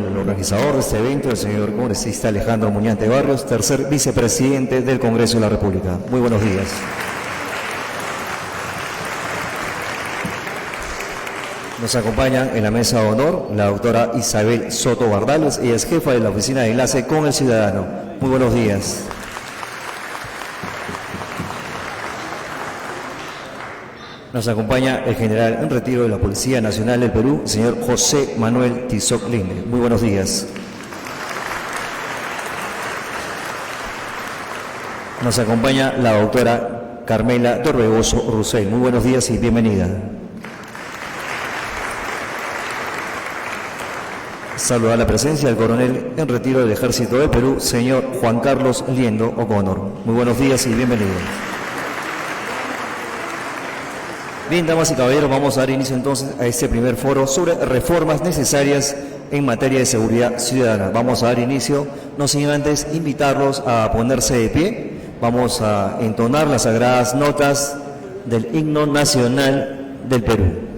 El organizador de este evento, el señor congresista Alejandro Muñante Barrios, tercer vicepresidente del Congreso de la República. Muy buenos días. Nos acompañan en la mesa de honor la doctora Isabel Soto Bardales, ella es jefa de la Oficina de Enlace con el Ciudadano. Muy buenos días. Nos acompaña el general en retiro de la Policía Nacional del Perú, el señor José Manuel Tizoc Linde. Muy buenos días. Nos acompaña la doctora Carmela Torregoso Rusell. Muy buenos días y bienvenida. Saluda la presencia del coronel en retiro del Ejército del Perú, señor Juan Carlos Liendo O'Connor. Muy buenos días y bienvenido. Bien, damas y caballeros, vamos a dar inicio entonces a este primer foro sobre reformas necesarias en materia de seguridad ciudadana. Vamos a dar inicio, no sin antes invitarlos a ponerse de pie. Vamos a entonar las sagradas notas del himno nacional del Perú.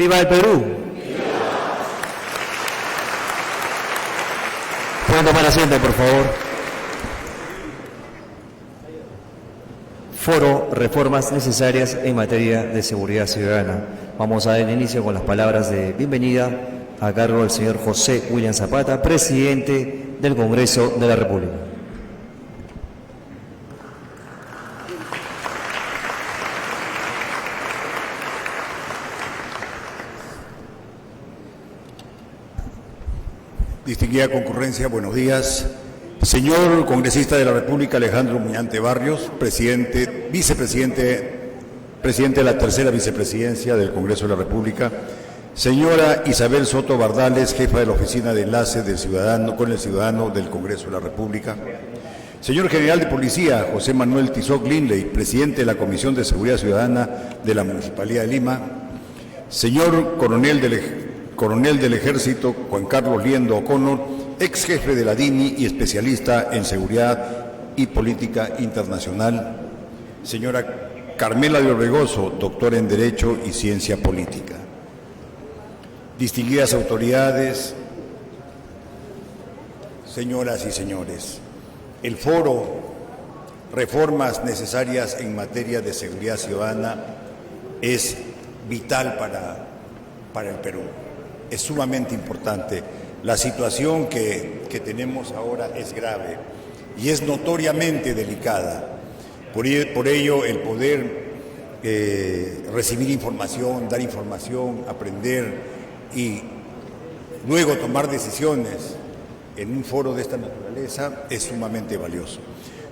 ¡Viva el Perú! Pueden tomar asiento, por favor. Foro Reformas Necesarias en Materia de Seguridad Ciudadana. Vamos a dar inicio con las palabras de bienvenida a cargo del señor José William Zapata, presidente del Congreso de la República. Distinguida concurrencia, buenos días. Señor congresista de la República Alejandro Muñante Barrios, presidente de la tercera vicepresidencia del Congreso de la República. Señora Isabel Soto Bardales, jefa de la Oficina de Enlace del Ciudadano con el Ciudadano del Congreso de la República. Señor General de Policía José Manuel Tizoc Lindley, presidente de la Comisión de Seguridad Ciudadana de la Municipalidad de Lima. Señor Coronel del Ejército Juan Carlos Liendo O'Connor, ex jefe de la DINI y especialista en seguridad y política internacional. Señora Carmela de Orbegoso, doctora en Derecho y Ciencia Política. Distinguidas autoridades, señoras y señores, el foro Reformas necesarias en materia de seguridad ciudadana es vital para el Perú. Es sumamente importante. La situación que tenemos ahora es grave y es notoriamente delicada. Por ello, el poder recibir información, dar información, aprender y luego tomar decisiones en un foro de esta naturaleza es sumamente valioso.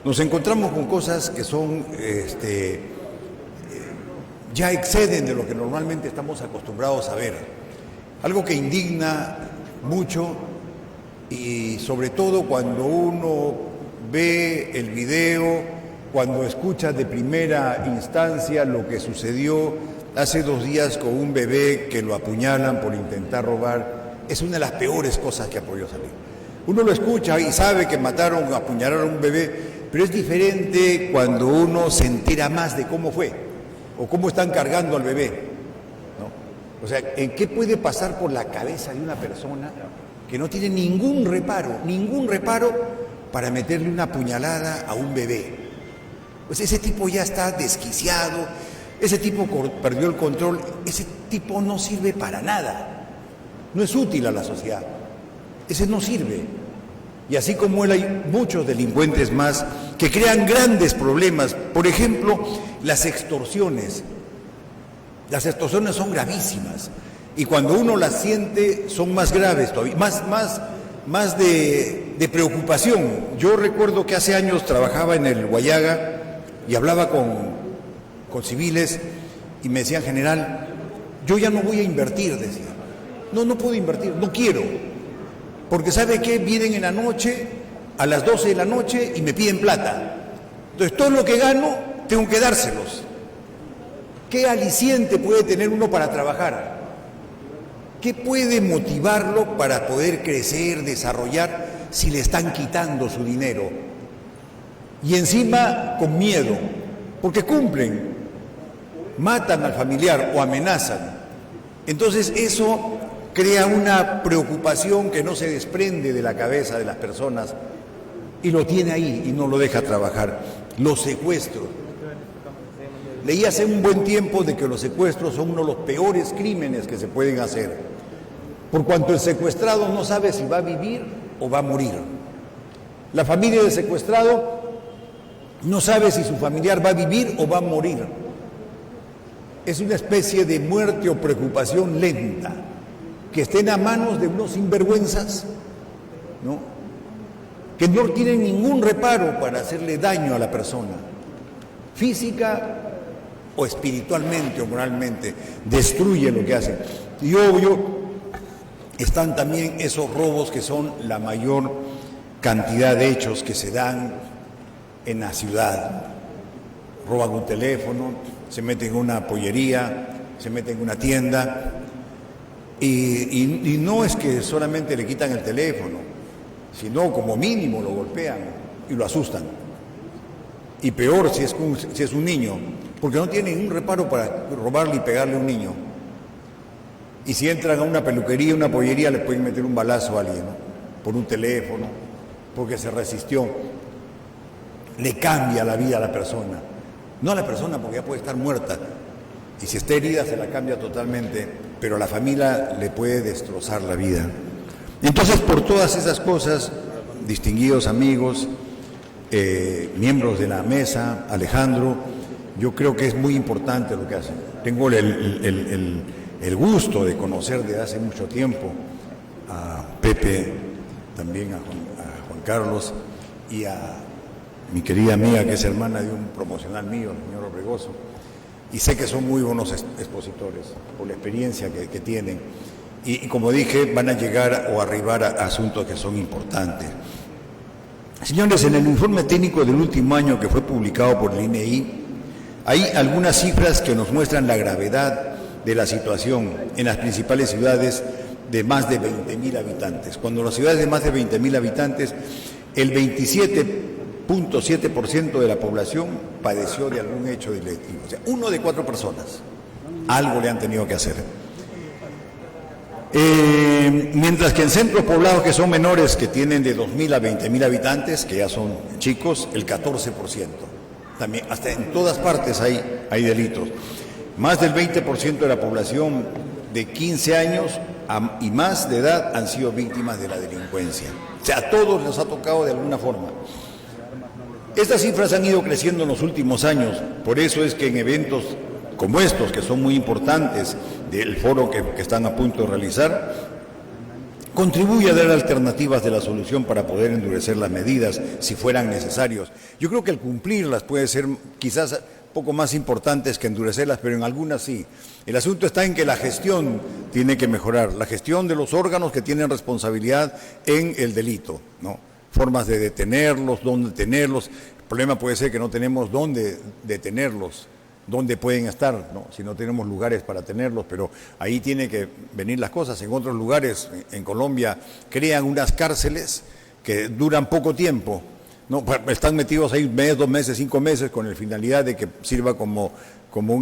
Nos encontramos con cosas que son ya exceden de lo que normalmente estamos acostumbrados a ver. Algo que indigna mucho y sobre todo cuando uno ve el video, cuando escucha de primera instancia lo que sucedió hace 2 días con un bebé que lo apuñalan por intentar robar, es una de las peores cosas que ha podido salir. Uno lo escucha y sabe que mataron, apuñalaron a un bebé, pero es diferente cuando uno se entera más de cómo fue o cómo están cargando al bebé, ¿no? O sea, ¿en qué puede pasar por la cabeza de una persona que no tiene ningún reparo para meterle una puñalada a un bebé? Pues ese tipo ya está desquiciado, ese tipo perdió el control, ese tipo no sirve para nada, no es útil a la sociedad, ese no sirve. Y así como él hay muchos delincuentes más que crean grandes problemas. Por ejemplo, las extorsiones. Las extorsiones son gravísimas y cuando uno las siente son más graves todavía, más de preocupación. Yo recuerdo que hace años trabajaba en el Guayaga y hablaba con civiles y me decían: general, yo ya no voy a invertir, decía. No puedo invertir, no quiero. Porque ¿sabe qué? Vienen en la noche, a las 12 de la noche, y me piden plata. Entonces, todo lo que gano, tengo que dárselos. ¿Qué aliciente puede tener uno para trabajar? ¿Qué puede motivarlo para poder crecer, desarrollar, si le están quitando su dinero? Y encima, con miedo, porque cumplen, matan al familiar o amenazan. Entonces, eso crea una preocupación que no se desprende de la cabeza de las personas y lo tiene ahí y no lo deja trabajar. Los secuestros. Leí hace un buen tiempo de que los secuestros son uno de los peores crímenes que se pueden hacer, por cuanto el secuestrado no sabe si va a vivir o va a morir. La familia del secuestrado no sabe si su familiar va a vivir o va a morir. Es una especie de muerte o preocupación lenta, que estén a manos de unos sinvergüenzas, ¿no?, que no tienen ningún reparo para hacerle daño a la persona, física o espiritualmente o moralmente, destruye lo que hacen. Y obvio, están también esos robos que son la mayor cantidad de hechos que se dan en la ciudad. Roban un teléfono, se meten en una pollería, se meten en una tienda. Y no es que solamente le quitan el teléfono, sino como mínimo lo golpean y lo asustan. Y peor si es un niño, porque no tienen ningún reparo para robarle y pegarle a un niño. Y si entran a una peluquería, una pollería, le pueden meter un balazo a alguien, ¿no?, por un teléfono, porque se resistió. Le cambia la vida a la persona. No a la persona porque ya puede estar muerta, y si está herida se la cambia totalmente, pero a la familia le puede destrozar la vida. Entonces, por todas esas cosas, distinguidos amigos, miembros de la mesa, Alejandro, yo creo que es muy importante lo que hacen. Tengo el gusto de conocer desde hace mucho tiempo a Pepe, también a Juan Carlos y a mi querida amiga, que es hermana de un promocional mío, el señor Orbegoso, y sé que son muy buenos expositores por la experiencia que tienen. Y como dije, van a llegar o arribar a asuntos que son importantes. Señores, en el informe técnico del último año que fue publicado por el INEI, hay algunas cifras que nos muestran la gravedad de la situación en las principales ciudades de más de 20.000 habitantes. Cuando las ciudades de más de 20.000 habitantes, el 27.7% de la población padeció de algún hecho delictivo. O sea, 1 de 4 personas algo le han tenido que hacer. Mientras que en centros poblados que son menores, que tienen de 2.000 a 20.000 habitantes, que ya son chicos, el 14%. También, hasta en todas partes hay delitos. Más del 20% de la población de 15 años y más de edad han sido víctimas de la delincuencia. O sea, a todos les ha tocado de alguna forma. Estas cifras han ido creciendo en los últimos años, por eso es que en eventos como estos, que son muy importantes, del foro que están a punto de realizar, contribuye a dar alternativas de la solución para poder endurecer las medidas si fueran necesarios. Yo creo que el cumplirlas puede ser quizás un poco más importantes que endurecerlas, pero en algunas sí. El asunto está en que la gestión tiene que mejorar, la gestión de los órganos que tienen responsabilidad en el delito, ¿no? Formas de detenerlos, dónde detenerlos. El problema puede ser que no tenemos dónde detenerlos, dónde pueden estar, ¿no? Si no tenemos lugares para tenerlos, pero ahí tienen que venir las cosas. En otros lugares, en Colombia, crean unas cárceles que duran poco tiempo, ¿no? Están metidos ahí 1 mes, 2 meses, 5 meses, con la finalidad de que sirva como un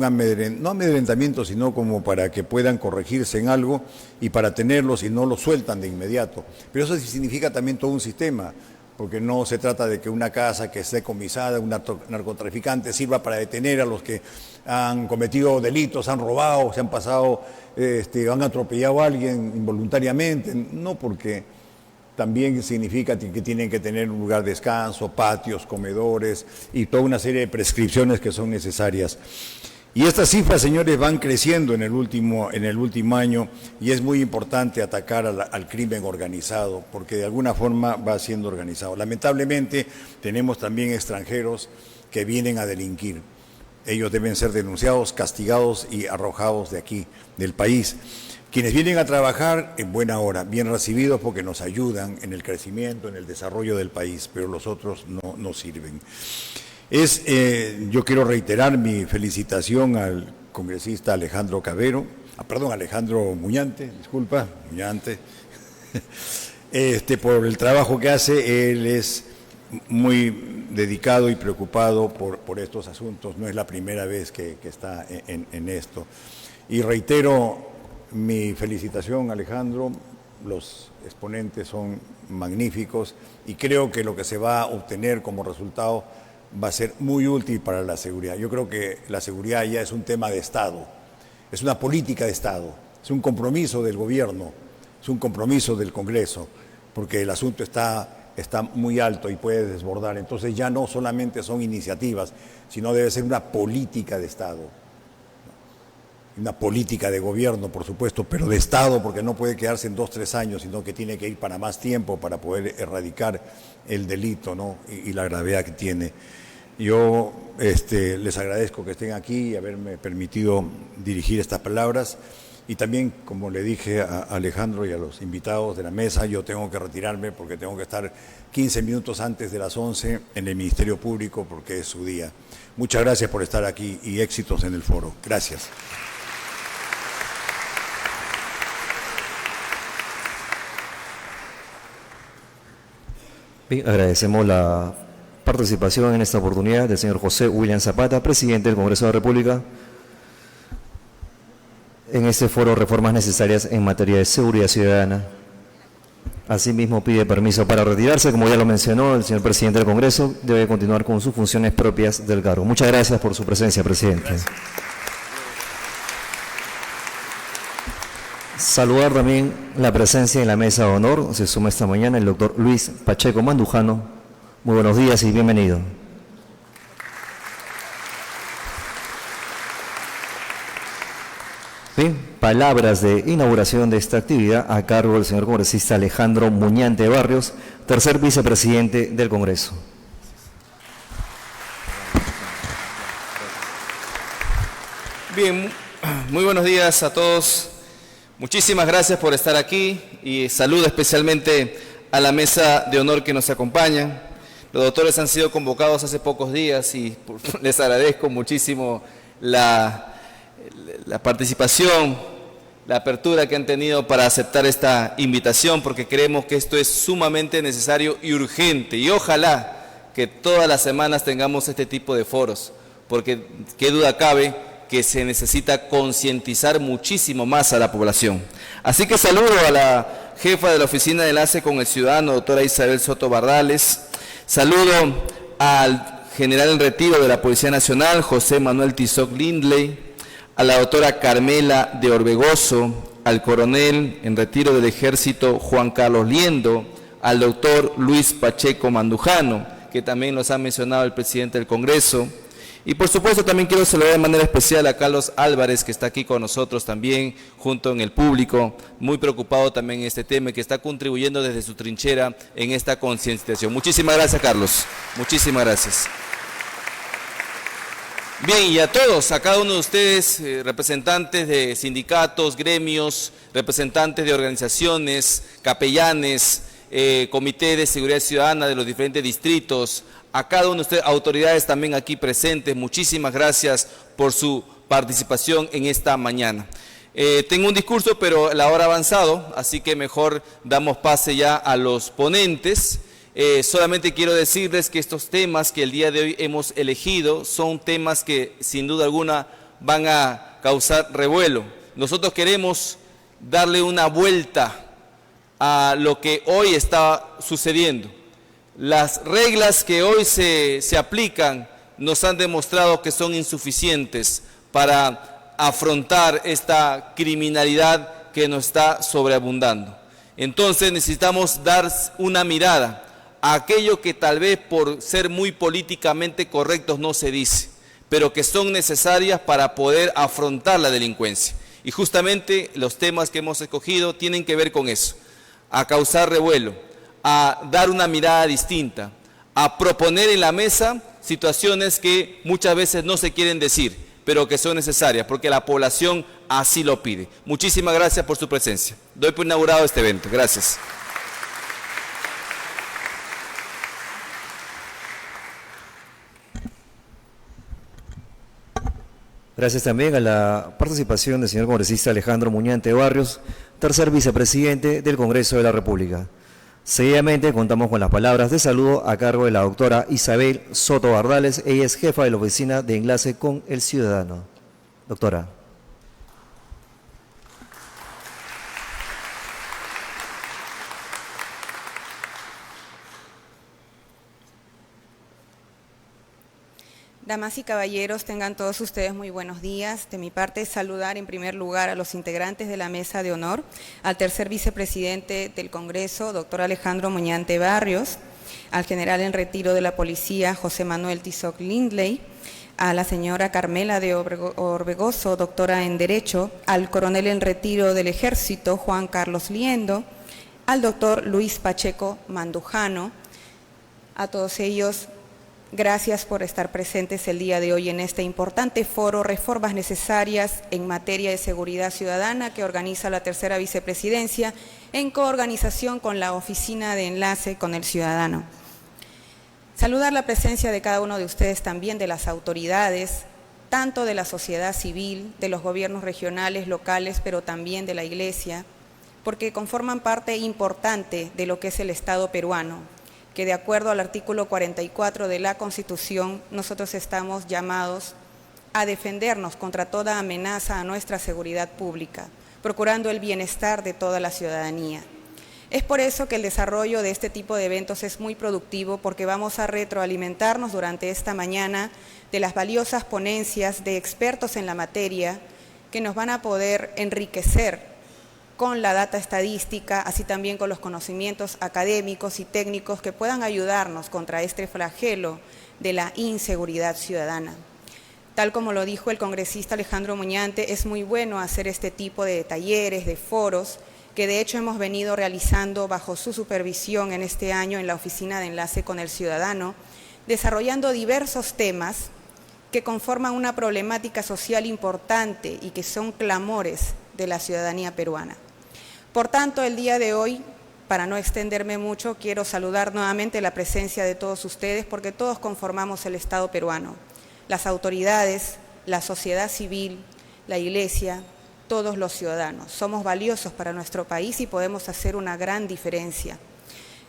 no amedrentamiento, sino como para que puedan corregirse en algo y para tenerlos y no los sueltan de inmediato. Pero eso significa también todo un sistema, porque no se trata de que una casa que esté comisada, un narcotraficante, sirva para detener a los que han cometido delitos, han robado, se han pasado, han atropellado a alguien involuntariamente. No, porque también significa que tienen que tener un lugar de descanso, patios, comedores y toda una serie de prescripciones que son necesarias. Y estas cifras, señores, van creciendo en el último año y es muy importante atacar al crimen organizado, porque de alguna forma va siendo organizado. Lamentablemente tenemos también extranjeros que vienen a delinquir. Ellos deben ser denunciados, castigados y arrojados de aquí, del país. Quienes vienen a trabajar en buena hora, bien recibidos porque nos ayudan en el crecimiento, en el desarrollo del país, pero los otros no sirven. Yo quiero reiterar mi felicitación al congresista Alejandro Muñante, por el trabajo que hace. Él es muy dedicado y preocupado por estos asuntos, no es la primera vez que está en esto. Y reitero mi felicitación, Alejandro, los exponentes son magníficos y creo que lo que se va a obtener como resultado va a ser muy útil para la seguridad. Yo creo que la seguridad ya es un tema de Estado, es una política de Estado, es un compromiso del gobierno, es un compromiso del Congreso, porque el asunto está muy alto y puede desbordar. Entonces ya no solamente son iniciativas, sino debe ser una política de Estado, una política de gobierno, por supuesto, pero de Estado, porque no puede quedarse en 2-3 años, sino que tiene que ir para más tiempo para poder erradicar el delito, ¿no? y la gravedad que tiene. Yo les agradezco que estén aquí y haberme permitido dirigir estas palabras. Y también, como le dije a Alejandro y a los invitados de la mesa, yo tengo que retirarme porque tengo que estar 15 minutos antes de las 11 en el Ministerio Público porque es su día. Muchas gracias por estar aquí y éxitos en el foro. Gracias. Bien, agradecemos la participación en esta oportunidad del señor José William Zapata, presidente del Congreso de la República, en este foro Reformas Necesarias en Materia de Seguridad Ciudadana. Asimismo, pide permiso para retirarse. Como ya lo mencionó el señor presidente del Congreso, debe continuar con sus funciones propias del cargo. Muchas gracias por su presencia, presidente. Gracias. Saludar también la presencia en la mesa de honor. Se suma esta mañana el doctor Luis Pacheco Mandujano. Muy buenos días y bienvenido. Bien, palabras de inauguración de esta actividad a cargo del señor congresista Alejandro Muñante Barrios, tercer vicepresidente del Congreso. Bien, muy buenos días a todos. Muchísimas gracias por estar aquí y saludo especialmente a la mesa de honor que nos acompaña. Los doctores han sido convocados hace pocos días y les agradezco muchísimo la participación, la apertura que han tenido para aceptar esta invitación, porque creemos que esto es sumamente necesario y urgente. Y ojalá que todas las semanas tengamos este tipo de foros, porque qué duda cabe que se necesita concientizar muchísimo más a la población. Así que saludo a la jefa de la Oficina de Enlace con el Ciudadano, doctora Isabel Soto Bardales. Saludo al general en retiro de la Policía Nacional, José Manuel Tizoc Lindley, a la doctora Carmela de Orbegoso, al coronel en retiro del Ejército, Juan Carlos Liendo, al doctor Luis Pacheco Mandujano, que también los ha mencionado el presidente del Congreso. Y por supuesto también quiero saludar de manera especial a Carlos Álvarez, que está aquí con nosotros también, junto en el público, muy preocupado también en este tema y que está contribuyendo desde su trinchera en esta concientización. Muchísimas gracias, Carlos. Muchísimas gracias. Bien, y a todos, a cada uno de ustedes, representantes de sindicatos, gremios, representantes de organizaciones, capellanes, Comité de Seguridad Ciudadana de los diferentes distritos, a cada uno de ustedes, autoridades también aquí presentes, muchísimas gracias por su participación en esta mañana. Tengo un discurso, pero la hora ha avanzado, así que mejor damos pase ya a los ponentes. Solamente quiero decirles que estos temas que el día de hoy hemos elegido son temas que sin duda alguna van a causar revuelo. Nosotros queremos darle una vuelta a lo que hoy está sucediendo. Las reglas que hoy se aplican nos han demostrado que son insuficientes para afrontar esta criminalidad que nos está sobreabundando. Entonces necesitamos dar una mirada a aquello que tal vez por ser muy políticamente correctos no se dice, pero que son necesarias para poder afrontar la delincuencia. Y justamente los temas que hemos escogido tienen que ver con eso, a causar revuelo, a dar una mirada distinta, a proponer en la mesa situaciones que muchas veces no se quieren decir, pero que son necesarias, porque la población así lo pide. Muchísimas gracias por su presencia. Doy por inaugurado este evento. Gracias. Gracias también a la participación del señor congresista Alejandro Muñante Barrios, tercer vicepresidente del Congreso de la República. Seguidamente contamos con las palabras de saludo a cargo de la doctora Isabel Soto Bardales. Ella es jefa de la Oficina de Enlace con el Ciudadano. Doctora. Damas y caballeros, tengan todos ustedes muy buenos días. De mi parte, saludar en primer lugar a los integrantes de la mesa de honor, al tercer vicepresidente del Congreso, doctor Alejandro Muñante Barrios, al general en retiro de la Policía, José Manuel Tizoc Lindley, a la señora Carmela de Orbegoso, doctora en Derecho, al coronel en retiro del Ejército, Juan Carlos Liendo, al doctor Luis Pacheco Mandujano. A todos ellos, gracias por estar presentes el día de hoy en este importante foro Reformas Necesarias en Materia de Seguridad Ciudadana que organiza la tercera vicepresidencia en coorganización con la Oficina de Enlace con el Ciudadano. Saludar la presencia de cada uno de ustedes también, de las autoridades, tanto de la sociedad civil, de los gobiernos regionales, locales, pero también de la Iglesia, porque conforman parte importante de lo que es el Estado peruano, que de acuerdo al artículo 44 de la Constitución, nosotros estamos llamados a defendernos contra toda amenaza a nuestra seguridad pública, procurando el bienestar de toda la ciudadanía. Es por eso que el desarrollo de este tipo de eventos es muy productivo, porque vamos a retroalimentarnos durante esta mañana de las valiosas ponencias de expertos en la materia que nos van a poder enriquecer con la data estadística, así también con los conocimientos académicos y técnicos que puedan ayudarnos contra este flagelo de la inseguridad ciudadana. Tal como lo dijo el congresista Alejandro Muñante, es muy bueno hacer este tipo de talleres, de foros, que de hecho hemos venido realizando bajo su supervisión en este año en la Oficina de Enlace con el Ciudadano, desarrollando diversos temas que conforman una problemática social importante y que son clamores de la ciudadanía peruana. Por tanto, el día de hoy para no extenderme mucho, quiero saludar nuevamente la presencia de todos ustedes, porque todos conformamos el Estado peruano. Las autoridades, la sociedad civil, la Iglesia, todos los ciudadanos. Somos valiosos para nuestro país y podemos hacer una gran diferencia.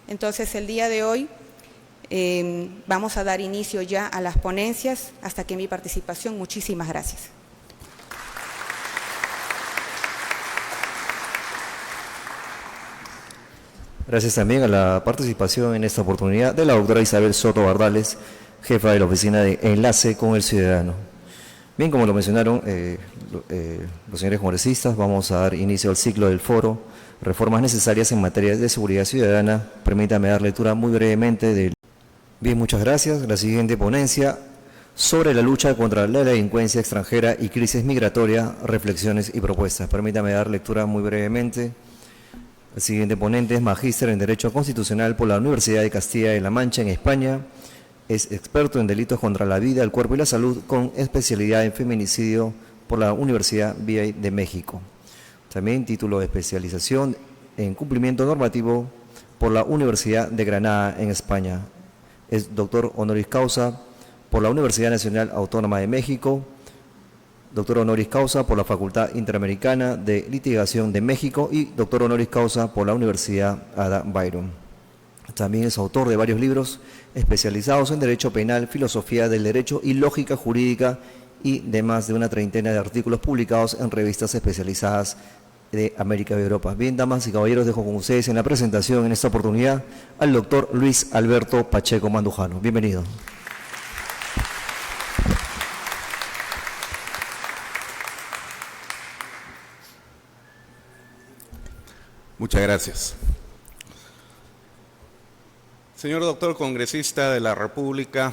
Entonces, el día de hoy vamos a dar inicio ya a las ponencias. Hasta aquí mi participación. Muchísimas gracias. Gracias también a la participación en esta oportunidad de la doctora Isabel Soto Bardales, jefa de la Oficina de Enlace con el Ciudadano. Bien, como lo mencionaron los señores congresistas, vamos a dar inicio al ciclo del foro, reformas necesarias en materia de seguridad ciudadana. Permítame dar lectura muy brevemente del... Bien, muchas gracias. La siguiente ponencia, sobre la lucha contra la delincuencia extranjera y crisis migratoria, reflexiones y propuestas. Permítame dar lectura muy brevemente. El siguiente ponente es magíster en Derecho Constitucional por la Universidad de Castilla-La Mancha en España. Es experto en delitos contra la vida, el cuerpo y la salud, con especialidad en feminicidio por la Universidad BI de México. También título de especialización en cumplimiento normativo por la Universidad de Granada en España. Es doctor honoris causa por la Universidad Nacional Autónoma de México, doctor honoris causa por la Facultad Interamericana de Litigación de México y doctor honoris causa por la Universidad Ada Byron. También es autor de varios libros especializados en Derecho Penal, Filosofía del Derecho y Lógica Jurídica, y de más de una treintena de artículos publicados en revistas especializadas de América y Europa. Bien, damas y caballeros, dejo con ustedes en la presentación en esta oportunidad al doctor Luis Alberto Pacheco Mandujano. Bienvenido. Muchas gracias. Señor doctor congresista de la República,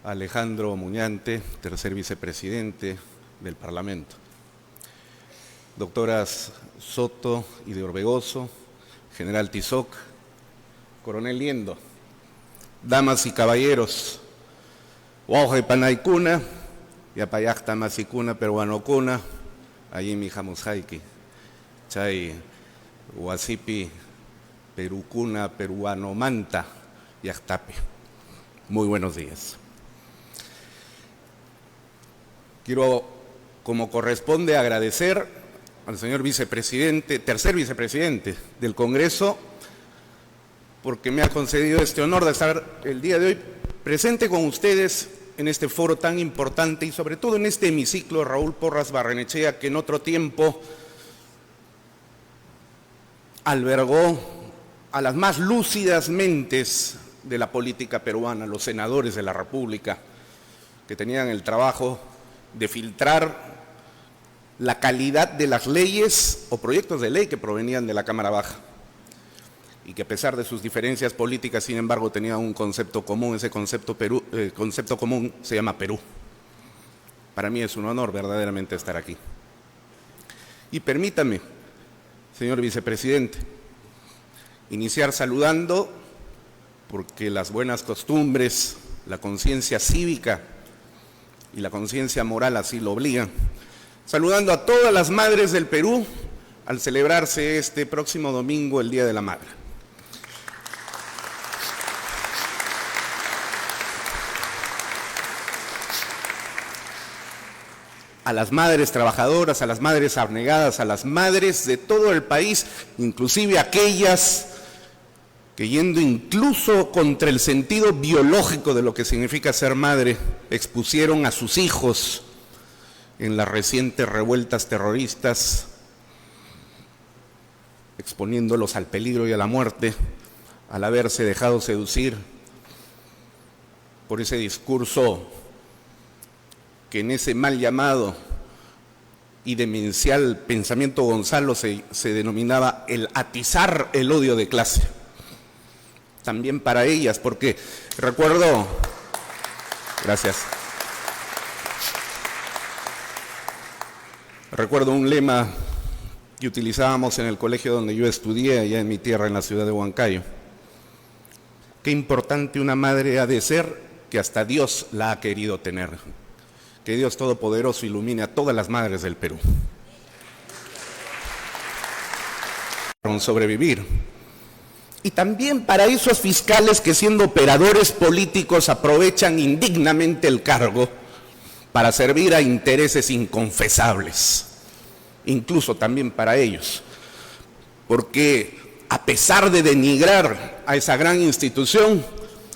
Alejandro Muñante, tercer vicepresidente del Parlamento. Doctoras Soto y de Orbegoso, general Tizoc, coronel Liendo, damas y caballeros, Oje Panaykuna, Yapayacta Masikuna, Peruanocuna, allí mi Jamushaiki, Chay, Huasipi, Perucuna, Peruano Manta, Yactape. Muy buenos días. Quiero, como corresponde, agradecer al señor vicepresidente, tercer vicepresidente del Congreso, porque me ha concedido este honor de estar el día de hoy presente con ustedes en este foro tan importante y sobre todo en este hemiciclo Raúl Porras Barrenechea, que en otro tiempo albergó a las más lúcidas mentes de la política peruana, los senadores de la República, que tenían el trabajo de filtrar la calidad de las leyes o proyectos de ley que provenían de la Cámara Baja y que a pesar de sus diferencias políticas, sin embargo, tenían un concepto común. Ese concepto común se llama Perú. Para mí es un honor verdaderamente estar aquí. Y permítame, señor vicepresidente, iniciar saludando, porque las buenas costumbres, la conciencia cívica y la conciencia moral así lo obligan, saludando a todas las madres del Perú al celebrarse este próximo domingo el Día de la Madre. A las madres trabajadoras, a las madres abnegadas, a las madres de todo el país, inclusive aquellas que, yendo incluso contra el sentido biológico de lo que significa ser madre, expusieron a sus hijos en las recientes revueltas terroristas, exponiéndolos al peligro y a la muerte, al haberse dejado seducir por ese discurso que en ese mal llamado y demencial pensamiento Gonzalo se denominaba el atizar el odio de clase. También para ellas, porque recuerdo, gracias, recuerdo un lema que utilizábamos en el colegio donde yo estudié, allá en mi tierra, en la ciudad de Huancayo. Qué importante una madre ha de ser, que hasta Dios la ha querido tener. Que Dios Todopoderoso ilumine a todas las madres del Perú. sobrevivir. Y también para esos fiscales que siendo operadores políticos aprovechan indignamente el cargo para servir a intereses inconfesables, incluso también para ellos, porque a pesar de denigrar a esa gran institución,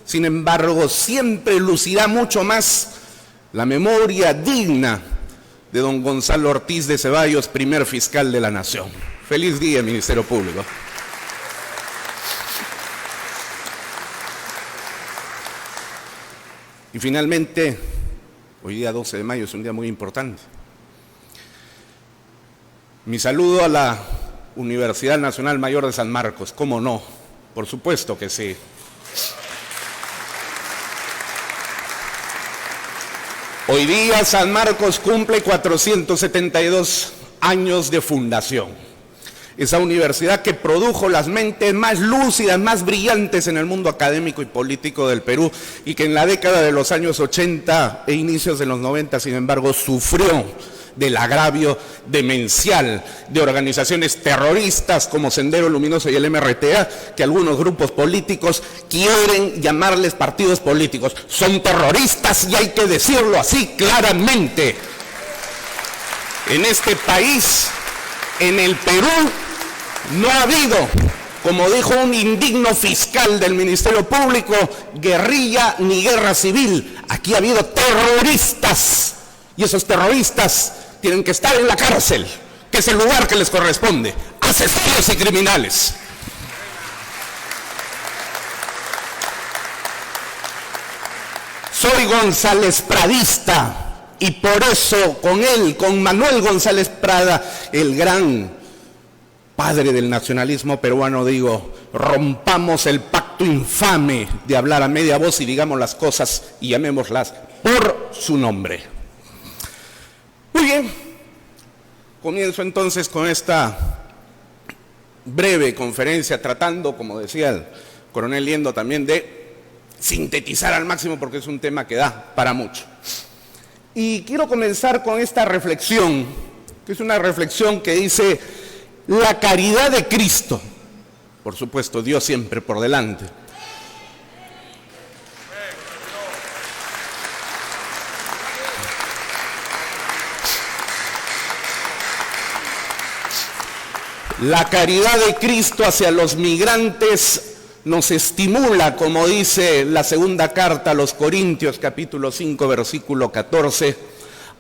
sin embargo, siempre lucirá mucho más la memoria digna de don Gonzalo Ortiz de Ceballos, primer fiscal de la Nación. Feliz día, Ministerio Público. Y finalmente, hoy día 12 de mayo es un día muy importante. Mi saludo a la Universidad Nacional Mayor de San Marcos, ¿cómo no? Por supuesto que sí. Hoy día San Marcos cumple 472 años de fundación. Esa universidad que produjo las mentes más lúcidas, más brillantes en el mundo académico y político del Perú y que en la década de los años 80 e inicios de los 90, sin embargo, sufrió del agravio demencial de organizaciones terroristas como Sendero Luminoso y el MRTA, que algunos grupos políticos quieren llamarles partidos políticos. Son terroristas y hay que decirlo así claramente. En este país, en el Perú, no ha habido, como dijo un indigno fiscal del Ministerio Público, guerrilla ni guerra civil. Aquí ha habido terroristas y esos terroristas tienen que estar en la cárcel, que es el lugar que les corresponde, asesinos y criminales. Soy González Pradista y por eso con él, con Manuel González Prada, el gran padre del nacionalismo peruano, digo, rompamos el pacto infame de hablar a media voz y digamos las cosas y llamémoslas por su nombre. Muy bien, comienzo entonces con esta breve conferencia tratando, como decía el coronel Liendo, también de sintetizar al máximo porque es un tema que da para mucho. Y quiero comenzar con esta reflexión, que es una reflexión que dice: la caridad de Cristo, por supuesto, Dios siempre por delante. La caridad de Cristo hacia los migrantes nos estimula, como dice la segunda carta a los Corintios, capítulo 5, versículo 14,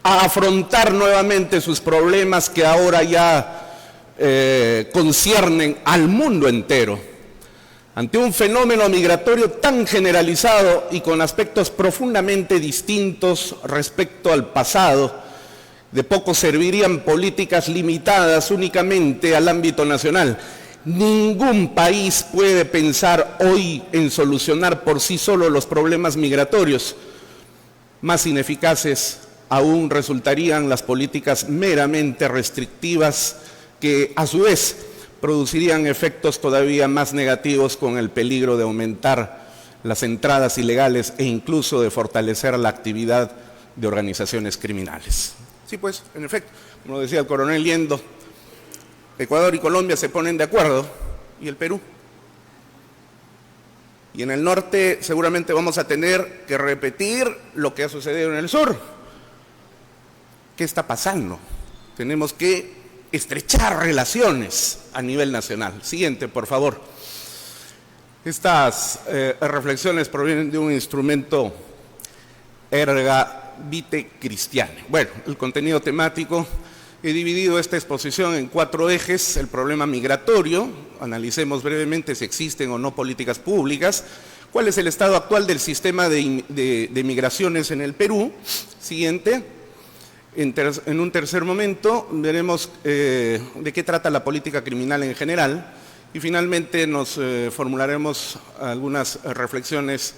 a afrontar nuevamente sus problemas que ahora ya conciernen al mundo entero. Ante un fenómeno migratorio tan generalizado y con aspectos profundamente distintos respecto al pasado, de poco servirían políticas limitadas únicamente al ámbito nacional. Ningún país puede pensar hoy en solucionar por sí solo los problemas migratorios. Más ineficaces aún resultarían las políticas meramente restrictivas que a su vez producirían efectos todavía más negativos con el peligro de aumentar las entradas ilegales e incluso de fortalecer la actividad de organizaciones criminales. Sí, pues, en efecto, como decía el coronel Liendo, Ecuador y Colombia se ponen de acuerdo, y el Perú. Y en el norte seguramente vamos a tener que repetir lo que ha sucedido en el sur. ¿Qué está pasando? Tenemos que estrechar relaciones a nivel nacional. Siguiente, por favor. Estas reflexiones provienen de un instrumento Erga Vitae Christianae. Bueno, el contenido temático, he dividido esta exposición en 4 ejes. El problema migratorio, analicemos brevemente si existen o no políticas públicas. ¿Cuál es el estado actual del sistema de migraciones en el Perú? Siguiente. En un tercer momento veremos de qué trata la política criminal en general y finalmente nos formularemos algunas reflexiones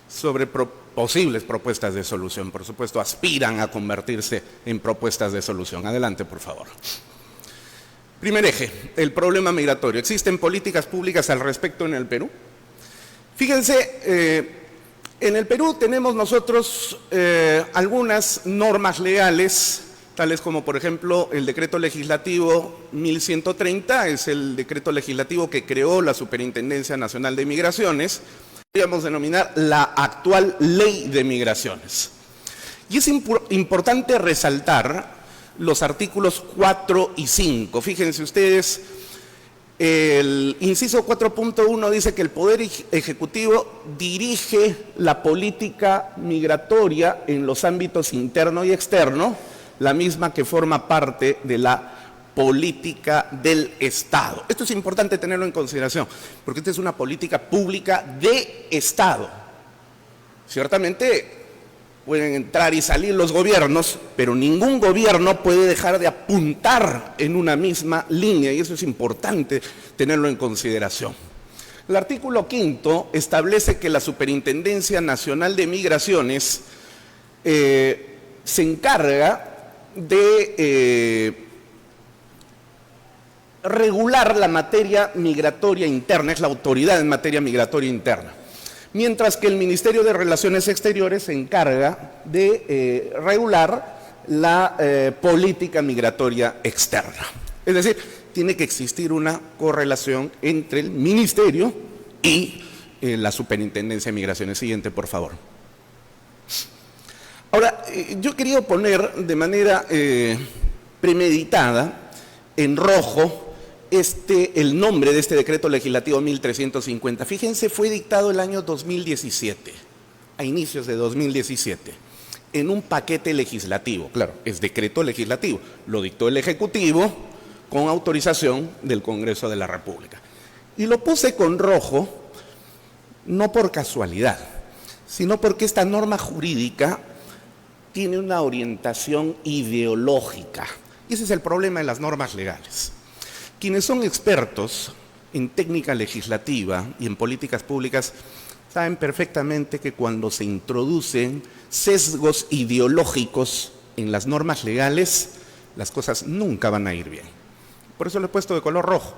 sobre posibles propuestas de solución. Por supuesto, aspiran a convertirse en propuestas de solución. Adelante, por favor. Primer eje, el problema migratorio. ¿Existen políticas públicas al respecto en el Perú? Fíjense, en el Perú tenemos nosotros algunas normas legales, tales como, por ejemplo, el decreto legislativo 1130, es el decreto legislativo que creó la Superintendencia Nacional de Migraciones, podríamos denominar la actual Ley de Migraciones. Y es importante resaltar los artículos 4 y 5. Fíjense ustedes, el inciso 4.1 dice que el Poder Ejecutivo dirige la política migratoria en los ámbitos interno y externo, la misma que forma parte de la política del Estado. Esto es importante tenerlo en consideración, porque esta es una política pública de Estado. Ciertamente pueden entrar y salir los gobiernos, pero ningún gobierno puede dejar de apuntar en una misma línea, y eso es importante tenerlo en consideración. El artículo 5 establece que la Superintendencia Nacional de Migraciones se encarga de regular la materia migratoria interna, es la autoridad en materia migratoria interna, mientras que el Ministerio de Relaciones Exteriores se encarga de regular la política migratoria externa. Es decir, tiene que existir una correlación entre el Ministerio y la Superintendencia de Migraciones. Siguiente, por favor. Ahora, yo quería poner de manera premeditada, en rojo, el nombre de este decreto legislativo 1350. Fíjense, fue dictado el año 2017, a inicios de 2017, en un paquete legislativo. Claro, es decreto legislativo, lo dictó el Ejecutivo con autorización del Congreso de la República. Y lo puse con rojo, no por casualidad, sino porque esta norma jurídica tiene una orientación ideológica. Y ese es el problema de las normas legales. Quienes son expertos en técnica legislativa y en políticas públicas saben perfectamente que cuando se introducen sesgos ideológicos en las normas legales, las cosas nunca van a ir bien. Por eso lo he puesto de color rojo.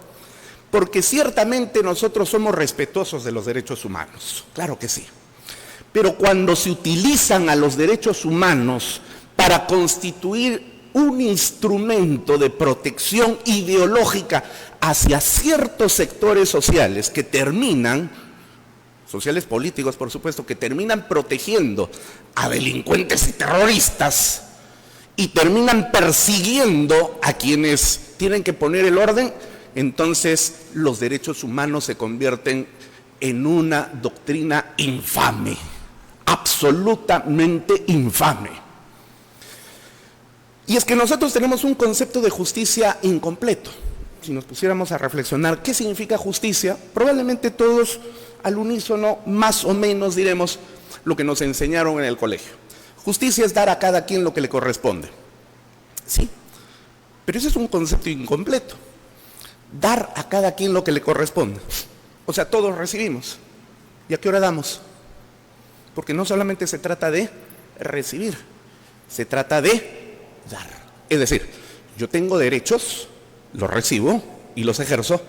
Porque ciertamente nosotros somos respetuosos de los derechos humanos, claro que sí. Pero cuando se utilizan a los derechos humanos para constituir un instrumento de protección ideológica hacia ciertos sectores sociales que terminan, sociales políticos por supuesto, que terminan protegiendo a delincuentes y terroristas y terminan persiguiendo a quienes tienen que poner el orden, entonces los derechos humanos se convierten en una doctrina infame, absolutamente infame. Y es que nosotros tenemos un concepto de justicia incompleto. Si nos pusiéramos a reflexionar qué significa justicia, probablemente todos al unísono más o menos diremos lo que nos enseñaron en el colegio. Justicia es dar a cada quien lo que le corresponde. Sí, pero ese es un concepto incompleto. Dar a cada quien lo que le corresponde. O sea, todos recibimos. ¿Y a qué hora damos? Porque no solamente se trata de recibir, se trata de dar. Es decir, yo tengo derechos, los recibo y los ejerzo,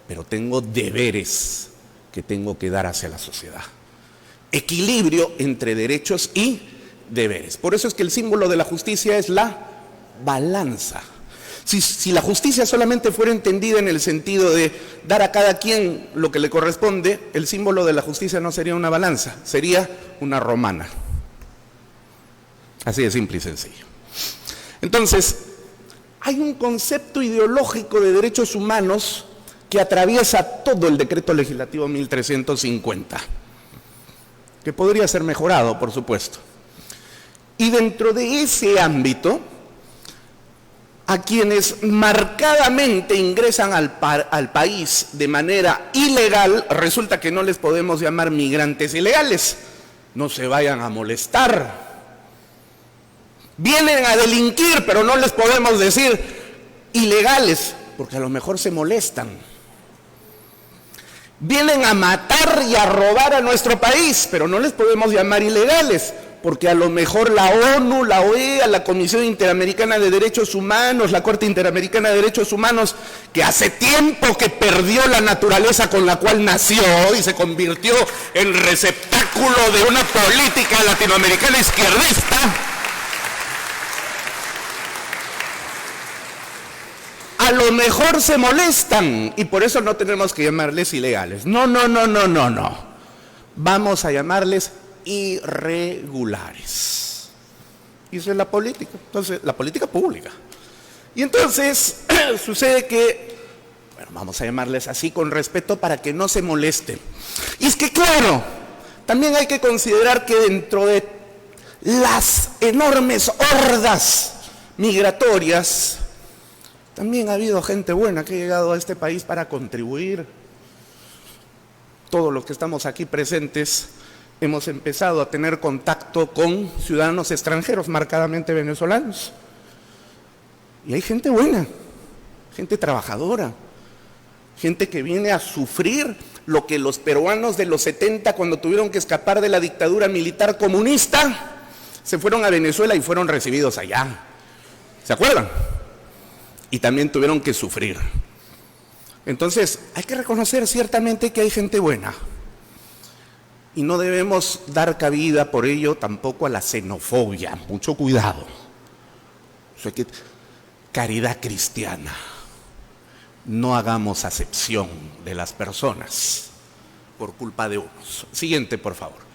pero tengo deberes que tengo que dar hacia la sociedad. Equilibrio entre derechos y deberes. Por eso es que el símbolo de la justicia es la balanza. Si la justicia solamente fuera entendida en el sentido de dar a cada quien lo que le corresponde, el símbolo de la justicia no sería una balanza, sería una romana. Así de simple y sencillo. Entonces, hay un concepto ideológico de derechos humanos que atraviesa todo el decreto legislativo 1350, que podría ser mejorado, por supuesto. Y dentro de ese ámbito, a quienes marcadamente ingresan al país de manera ilegal, resulta que no les podemos llamar migrantes ilegales. No se vayan a molestar. Vienen a delinquir, pero no les podemos decir ilegales, porque a lo mejor se molestan. Vienen a matar y a robar a nuestro país, pero no les podemos llamar ilegales, porque a lo mejor la ONU, la OEA, la Comisión Interamericana de Derechos Humanos, la Corte Interamericana de Derechos Humanos, que hace tiempo que perdió la naturaleza con la cual nació y se convirtió en receptáculo de una política latinoamericana izquierdista, lo mejor se molestan y por eso no tenemos que llamarles ilegales. No. Vamos a llamarles irregulares. Y eso es la política. Entonces, la política pública. Y entonces sucede que, bueno, vamos a llamarles así con respeto para que no se molesten. Y es que claro, también hay que considerar que dentro de las enormes hordas migratorias, también ha habido gente buena que ha llegado a este país para contribuir. Todos los que estamos aquí presentes hemos empezado a tener contacto con ciudadanos extranjeros, marcadamente venezolanos. Y hay gente buena, gente trabajadora, gente que viene a sufrir lo que los peruanos de los 70, cuando tuvieron que escapar de la dictadura militar comunista, se fueron a Venezuela y fueron recibidos allá. ¿Se acuerdan? Y también tuvieron que sufrir. Entonces, hay que reconocer ciertamente que hay gente buena. Y no debemos dar cabida por ello tampoco a la xenofobia. Mucho cuidado. O sea que, caridad cristiana. No hagamos acepción de las personas por culpa de unos. Siguiente, por favor.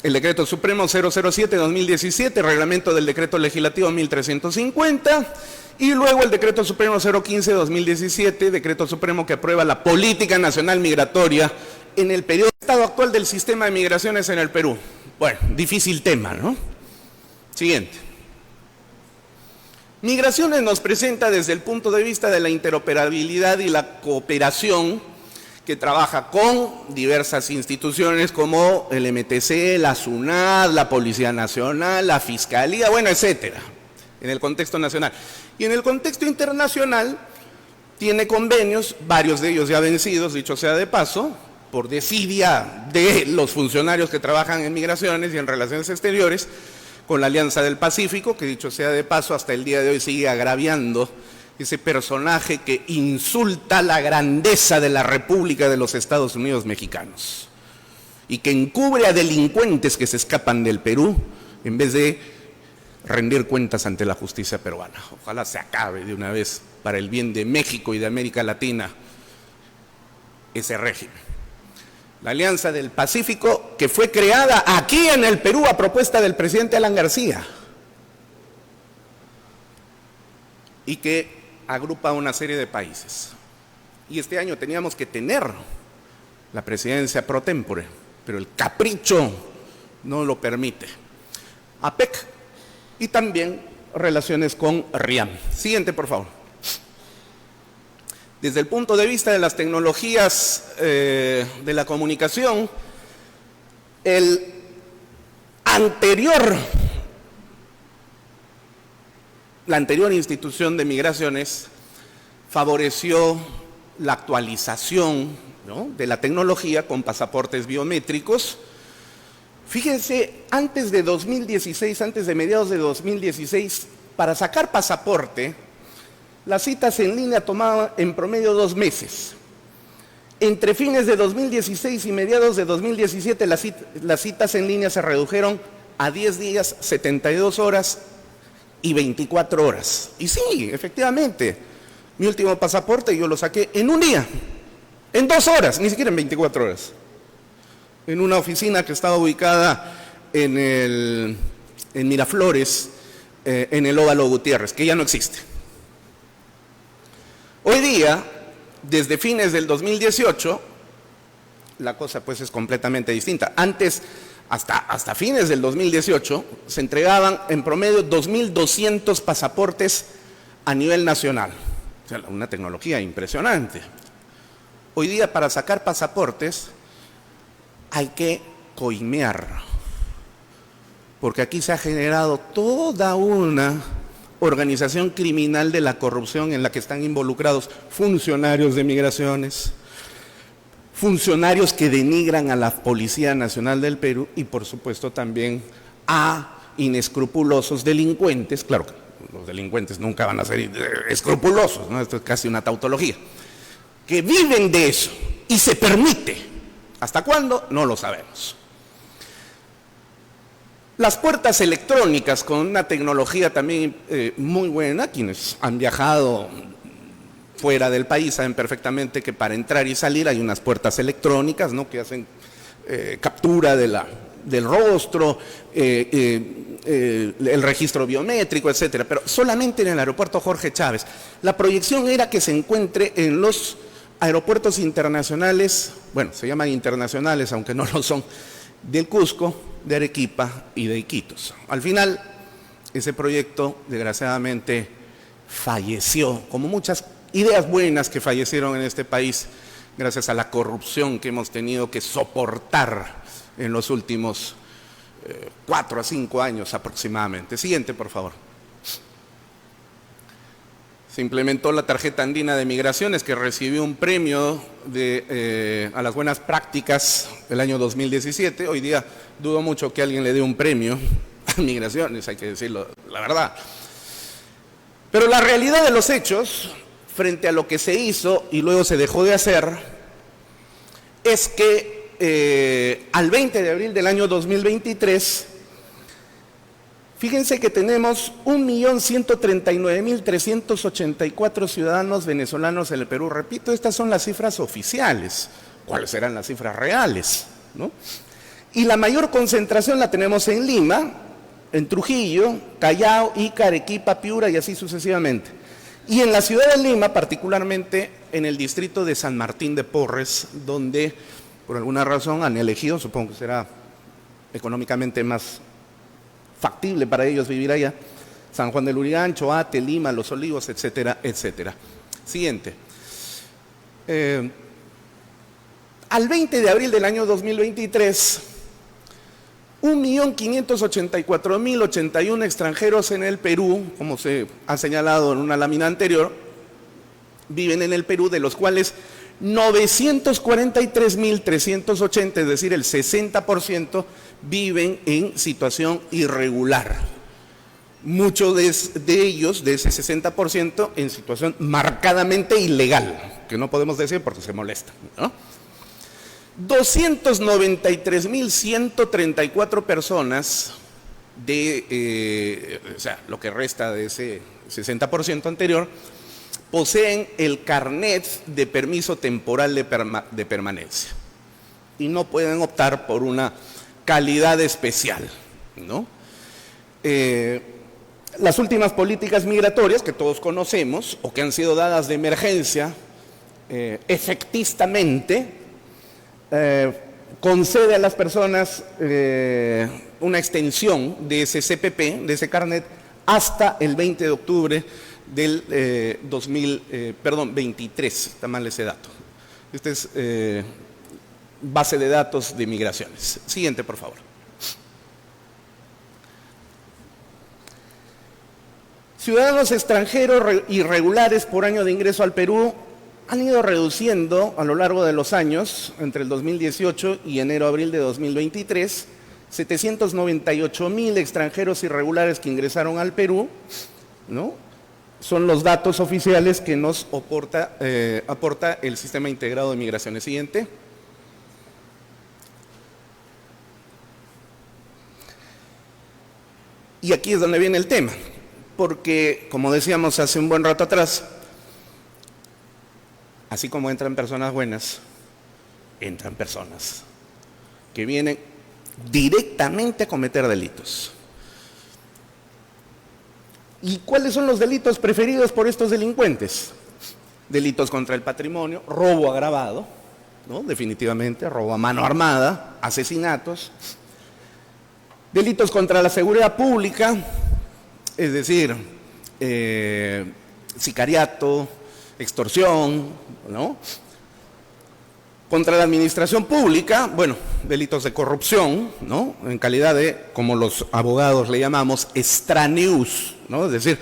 El Decreto Supremo 007-2017, Reglamento del Decreto Legislativo 1350, y luego el Decreto Supremo 015-2017, Decreto Supremo que aprueba la Política Nacional Migratoria en el periodo de estado actual del sistema de migraciones en el Perú. Bueno, difícil tema, ¿no? Siguiente. Migraciones nos presenta desde el punto de vista de la interoperabilidad y la cooperación que trabaja con diversas instituciones como el MTC, la SUNAT, la Policía Nacional, la Fiscalía, bueno, etcétera, en el contexto nacional. Y en el contexto internacional tiene convenios, varios de ellos ya vencidos, dicho sea de paso, por desidia de los funcionarios que trabajan en migraciones y en relaciones exteriores, con la Alianza del Pacífico, que dicho sea de paso, hasta el día de hoy sigue agraviando ese personaje que insulta la grandeza de la República de los Estados Unidos mexicanos y que encubre a delincuentes que se escapan del Perú en vez de rendir cuentas ante la justicia peruana. Ojalá se acabe de una vez para el bien de México y de América Latina ese régimen. La Alianza del Pacífico, que fue creada aquí en el Perú a propuesta del presidente Alan García y que agrupa una serie de países. Y este año teníamos que tener la presidencia pro tempore, pero el capricho no lo permite. APEC y también relaciones con RIAM. Siguiente, por favor. Desde el punto de vista de las tecnologías de la comunicación, la anterior institución de migraciones favoreció la actualización, ¿no?, de la tecnología con pasaportes biométricos. Fíjense, antes de 2016, antes de mediados de 2016, para sacar pasaporte, las citas en línea tomaban en promedio 2 meses. Entre fines de 2016 y mediados de 2017, las citas en línea se redujeron a 10 días, 72 horas y 24 horas. Y sí, efectivamente, mi último pasaporte yo lo saqué en un día, en 2 horas, ni siquiera en 24 horas. En una oficina que estaba ubicada en Miraflores, en el Óvalo Gutiérrez, que ya no existe. Hoy día, desde fines del 2018, la cosa pues es completamente distinta. Antes, hasta fines del 2018, se entregaban en promedio 2.200 pasaportes a nivel nacional. O sea, una tecnología impresionante. Hoy día, para sacar pasaportes, hay que coimear, porque aquí se ha generado toda una organización criminal de la corrupción en la que están involucrados funcionarios de migraciones, funcionarios que denigran a la Policía Nacional del Perú y por supuesto también a inescrupulosos delincuentes. Claro, los delincuentes nunca van a ser escrupulosos, ¿no? Esto es casi una tautología, que viven de eso y se permite. ¿Hasta cuándo? No lo sabemos. Las puertas electrónicas, con una tecnología también muy buena, quienes han viajado fuera del país saben perfectamente que para entrar y salir hay unas puertas electrónicas, ¿no?, que hacen captura del rostro, el registro biométrico, etcétera, pero solamente en el aeropuerto Jorge Chávez. La proyección era que se encuentre en los aeropuertos internacionales, bueno, se llaman internacionales, aunque no lo son, del Cusco, de Arequipa y de Iquitos. Al final, ese proyecto, desgraciadamente, falleció, como muchas ideas buenas que fallecieron en este país, gracias a la corrupción que hemos tenido que soportar en los últimos 4 a 5 años aproximadamente. Siguiente, por favor. Se implementó la tarjeta andina de migraciones, que recibió un premio a las buenas prácticas el año 2017. Hoy día dudo mucho que alguien le dé un premio a migraciones, hay que decirlo, la verdad. Pero la realidad de los hechos, frente a lo que se hizo y luego se dejó de hacer, es que al 20 de abril del año 2023, fíjense que tenemos 1.139.384 ciudadanos venezolanos en el Perú. Repito, estas son las cifras oficiales. ¿Cuáles serán las cifras reales?, ¿no? Y la mayor concentración la tenemos en Lima, en Trujillo, Callao, Ica, Arequipa, Piura y así sucesivamente. Y en la ciudad de Lima, particularmente en el distrito de San Martín de Porres, donde por alguna razón han elegido, supongo que será económicamente más factible para ellos vivir allá, San Juan del Lurigancho, Ate, Lima, Los Olivos, etcétera, etcétera. Siguiente. Al 20 de abril del año 2023, 1.584.081 extranjeros en el Perú, como se ha señalado en una lámina anterior, viven en el Perú, de los cuales 943.380, es decir, el 60%, viven en situación irregular. Muchos de ellos, de ese 60%, en situación marcadamente ilegal, que no podemos decir porque se molestan, ¿no? 293.134 personas o sea, lo que resta de ese 60% anterior, poseen el carnet de permiso temporal de permanencia y no pueden optar por una calidad especial, ¿no? Las últimas políticas migratorias que todos conocemos o que han sido dadas de emergencia, efectivamente, concede a las personas una extensión de ese CPP, de ese carnet, hasta el 20 de octubre del 23, está mal ese dato. Este es base de datos de migraciones. Siguiente, por favor. Ciudadanos extranjeros irregulares por año de ingreso al Perú han ido reduciendo a lo largo de los años, entre el 2018 y enero-abril de 2023, 798.000 extranjeros irregulares que ingresaron al Perú, ¿no? Son los datos oficiales que nos aporta el Sistema Integrado de Migraciones. Siguiente. Y aquí es donde viene el tema, porque, como decíamos hace un buen rato atrás, así como entran personas buenas, entran personas que vienen directamente a cometer delitos. ¿Y cuáles son los delitos preferidos por estos delincuentes? Delitos contra el patrimonio, robo agravado, ¿no? Definitivamente, robo a mano armada, asesinatos, delitos contra la seguridad pública, es decir, sicariato, extorsión, ¿no? Contra la administración pública, bueno, delitos de corrupción, ¿no? En calidad de, como los abogados le llamamos, extraneus, ¿no? Es decir,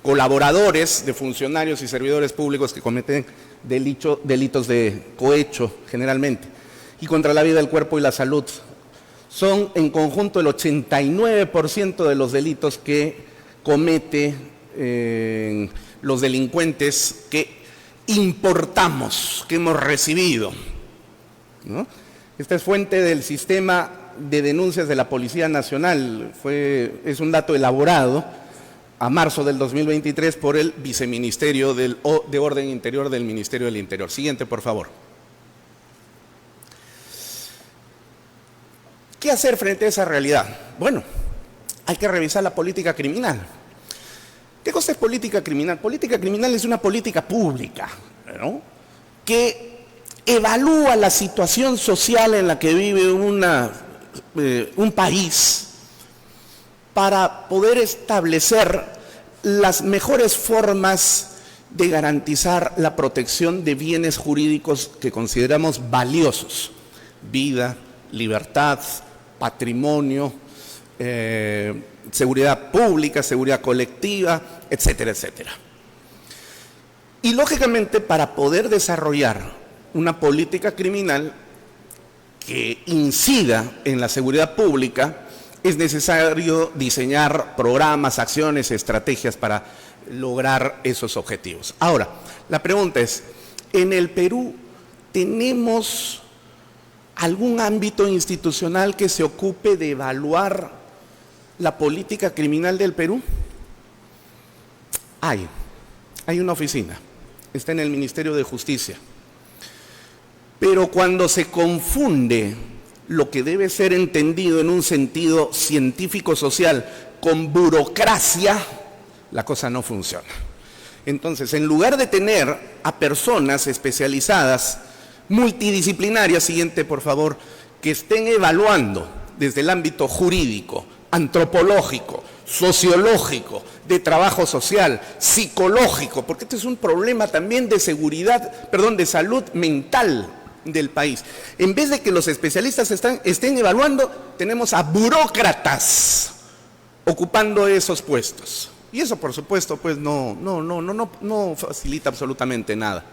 colaboradores de funcionarios y servidores públicos que cometen delitos de cohecho, generalmente. Y contra la vida, el cuerpo y la salud. Son en conjunto el 89% de los delitos que comete los delincuentes que importamos, que hemos recibido, ¿no? Esta es fuente del Sistema de denuncias de la Policía Nacional. Es un dato elaborado a marzo del 2023 por el Viceministerio de Orden Interior del Ministerio del Interior. Siguiente, por favor. ¿Qué hacer frente a esa realidad? Bueno, hay que revisar la política criminal. ¿Qué cosa es política criminal? Política criminal es una política pública, ¿no?, que evalúa la situación social en la que vive un país para poder establecer las mejores formas de garantizar la protección de bienes jurídicos que consideramos valiosos: vida, libertad, patrimonio, seguridad pública, seguridad colectiva, etcétera, etcétera. Y lógicamente, para poder desarrollar una política criminal que incida en la seguridad pública, es necesario diseñar programas, acciones, estrategias para lograr esos objetivos. Ahora, la pregunta es, ¿en el Perú tenemos algún ámbito institucional que se ocupe de evaluar la política criminal del Perú? Hay una oficina, está en el Ministerio de Justicia. Pero cuando se confunde lo que debe ser entendido en un sentido científico-social con burocracia, la cosa no funciona. Entonces, en lugar de tener a personas especializadas, multidisciplinarias, siguiente por favor, que estén evaluando desde el ámbito jurídico, antropológico, sociológico, de trabajo social, psicológico, porque este es un problema también de de salud mental del país. En vez de que los especialistas estén evaluando, tenemos a burócratas ocupando esos puestos. Y eso, por supuesto, pues no facilita absolutamente nada.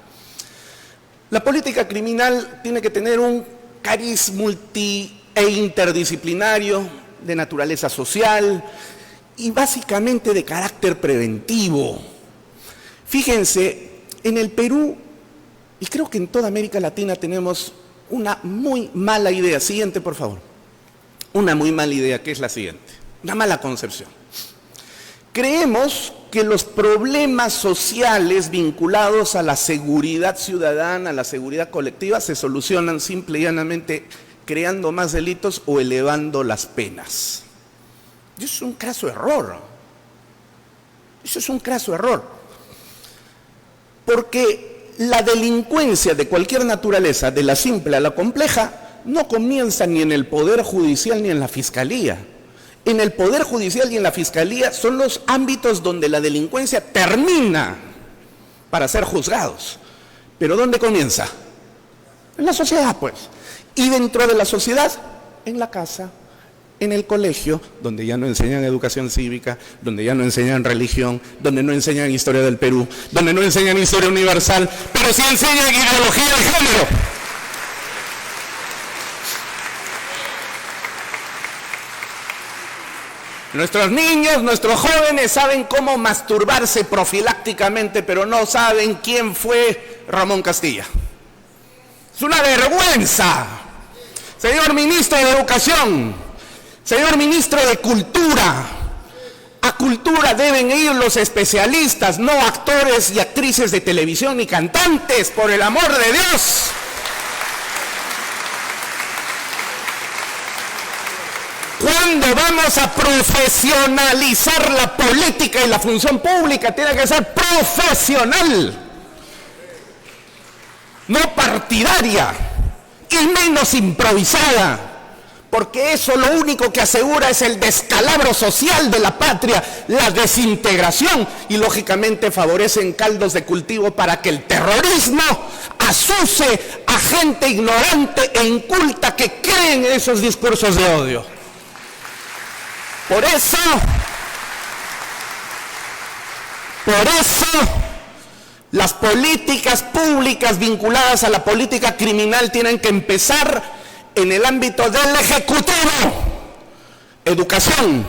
La política criminal tiene que tener un cariz multi e interdisciplinario, de naturaleza social y básicamente de carácter preventivo. Fíjense, en el Perú, y creo que en toda América Latina, tenemos una muy mala idea. Siguiente, por favor. Una muy mala idea, que es la siguiente. Una mala concepción. Creemos que los problemas sociales vinculados a la seguridad ciudadana, a la seguridad colectiva, se solucionan simple y llanamente creando más delitos o elevando las penas. Eso es un craso error. Eso es un craso error. Porque la delincuencia de cualquier naturaleza, de la simple a la compleja, no comienza ni en el Poder Judicial ni en la Fiscalía. En el Poder Judicial y en la Fiscalía son los ámbitos donde la delincuencia termina para ser juzgados. ¿Pero dónde comienza? En la sociedad, pues. Y dentro de la sociedad, en la casa, en el colegio, donde ya no enseñan educación cívica, donde ya no enseñan religión, donde no enseñan historia del Perú, donde no enseñan historia universal, pero sí enseñan ideología de género. Nuestros niños, nuestros jóvenes saben cómo masturbarse profilácticamente, pero no saben quién fue Ramón Castilla. Es una vergüenza. Señor Ministro de Educación, señor Ministro de Cultura, a cultura deben ir los especialistas, no actores y actrices de televisión ni cantantes, por el amor de Dios. ¿Cuándo vamos a profesionalizar la política y la función pública? Tiene que ser profesional, no partidaria y menos improvisada, porque eso lo único que asegura es el descalabro social de la patria, la desintegración, y lógicamente favorecen caldos de cultivo para que el terrorismo azuse a gente ignorante e inculta que creen en esos discursos de odio. Por eso, las políticas públicas vinculadas a la política criminal tienen que empezar en el ámbito del Ejecutivo. Educación,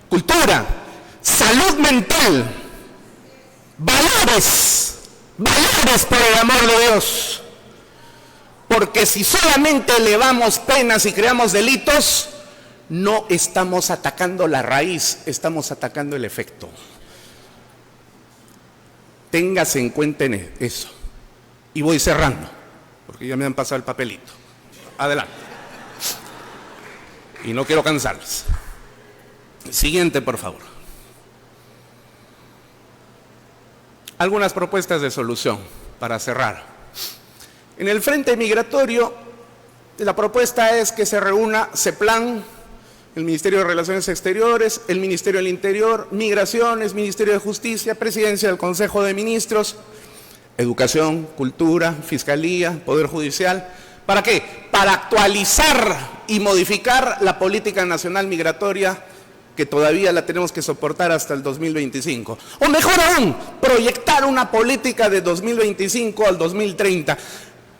cultura, salud mental, valores por el amor de Dios. Porque si solamente elevamos penas y creamos delitos, no estamos atacando la raíz, estamos atacando el efecto. Téngase en cuenta en eso. Y voy cerrando, porque ya me han pasado el papelito. Adelante. Y no quiero cansarles. Siguiente, por favor. Algunas propuestas de solución para cerrar. En el frente migratorio, la propuesta es que se reúna CEPLAN, el Ministerio de Relaciones Exteriores, el Ministerio del Interior, Migraciones, Ministerio de Justicia, Presidencia del Consejo de Ministros, Educación, Cultura, Fiscalía, Poder Judicial. ¿Para qué? Para actualizar y modificar la política nacional migratoria que todavía la tenemos que soportar hasta el 2025. O mejor aún, proyectar una política de 2025 al 2030.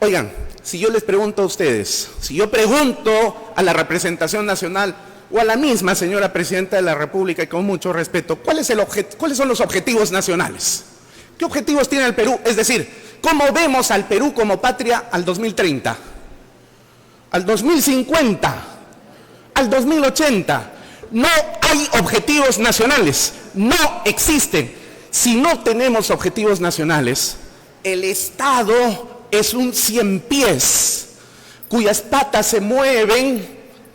Oigan, si yo les pregunto a ustedes, si yo pregunto a la representación nacional o a la misma señora Presidenta de la República, y con mucho respeto, ¿cuáles son los objetivos nacionales? ¿Qué objetivos tiene el Perú? Es decir, ¿cómo vemos al Perú como patria al 2030? ¿Al 2050? ¿Al 2080? No hay objetivos nacionales, no existen. Si no tenemos objetivos nacionales, el Estado es un ciempiés cuyas patas se mueven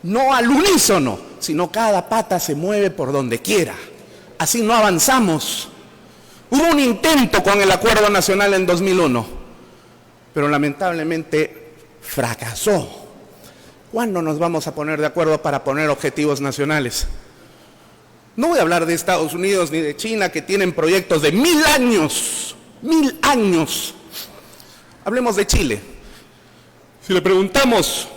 no al unísono, sino cada pata se mueve por donde quiera. Así no avanzamos. Hubo un intento con el Acuerdo Nacional en 2001, pero lamentablemente fracasó. ¿Cuándo nos vamos a poner de acuerdo para poner objetivos nacionales? No voy a hablar de Estados Unidos ni de China, que tienen proyectos de 1000 años. 1000 años. Hablemos de Chile. Si le preguntamos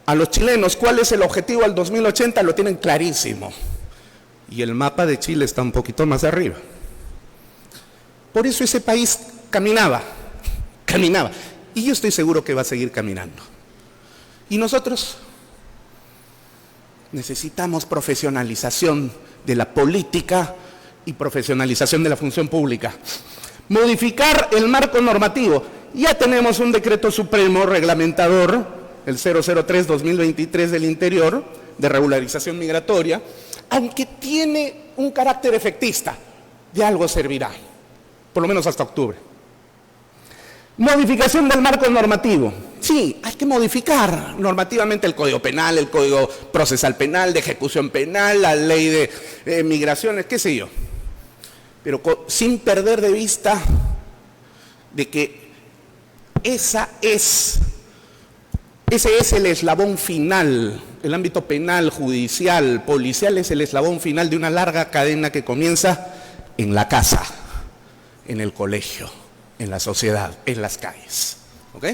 a los chilenos cuál es el objetivo al 2080, lo tienen clarísimo. Y el mapa de Chile está un poquito más arriba. Por eso ese país caminaba. Y yo estoy seguro que va a seguir caminando. ¿Y nosotros? Necesitamos profesionalización de la política y profesionalización de la función pública. Modificar el marco normativo. Ya tenemos un decreto supremo reglamentador, el 003-2023 del Interior, de regularización migratoria, aunque tiene un carácter efectista, de algo servirá, por lo menos hasta octubre. Modificación del marco normativo. Sí, hay que modificar normativamente el Código Penal, el Código Procesal Penal, de Ejecución Penal, la Ley de Migraciones, qué sé yo. Pero sin perder de vista de que ese es el eslabón final. El ámbito penal, judicial, policial es el eslabón final de una larga cadena que comienza en la casa, en el colegio, en la sociedad, en las calles. ¿Ok?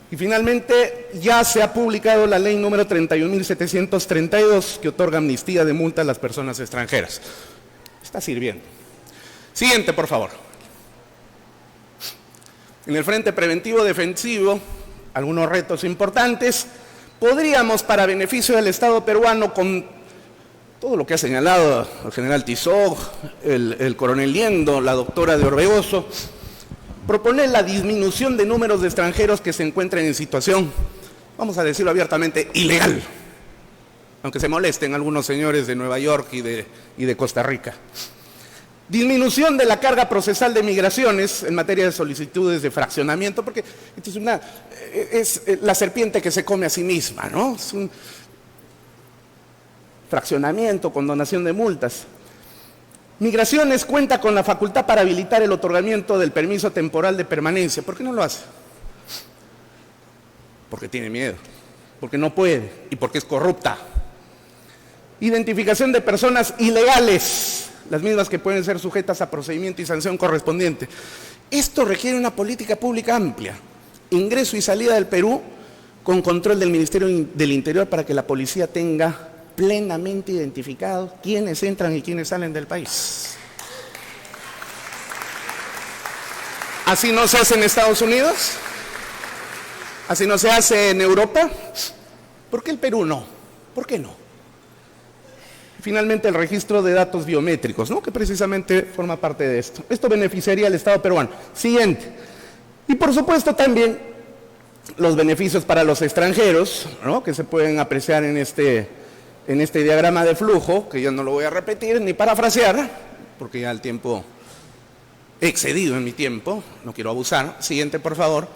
Y finalmente ya se ha publicado la ley número 31.732 que otorga amnistía de multa a las personas extranjeras. Está sirviendo. Siguiente, por favor. En el frente preventivo defensivo, algunos retos importantes. Podríamos, para beneficio del Estado peruano, con todo lo que ha señalado el general Tizó, el coronel Liendo, la doctora de Orbegoso, proponer la disminución de números de extranjeros que se encuentren en situación, vamos a decirlo abiertamente, ilegal, aunque se molesten algunos señores de Nueva York y de Costa Rica. Disminución de la carga procesal de migraciones en materia de solicitudes de fraccionamiento, porque esto es la serpiente que se come a sí misma, ¿no? Es un fraccionamiento, condonación de multas. Migraciones cuenta con la facultad para habilitar el otorgamiento del permiso temporal de permanencia. ¿Por qué no lo hace? Porque tiene miedo, porque no puede y porque es corrupta. Identificación de personas ilegales, las mismas que pueden ser sujetas a procedimiento y sanción correspondiente. Esto requiere una política pública amplia, ingreso y salida del Perú con control del Ministerio del Interior para que la policía tenga plenamente identificado quiénes entran y quiénes salen del país. ¿Así no se hace en Estados Unidos? ¿Así no se hace en Europa? ¿Por qué el Perú no? ¿Por qué no? Finalmente, el registro de datos biométricos, ¿no? Que precisamente forma parte de esto. Esto beneficiaría al Estado peruano. Siguiente. Y por supuesto también los beneficios para los extranjeros, ¿no?, que se pueden apreciar en este diagrama de flujo, que yo no lo voy a repetir ni parafrasear, porque ya el tiempo he excedido en mi tiempo, no quiero abusar. Siguiente, por favor.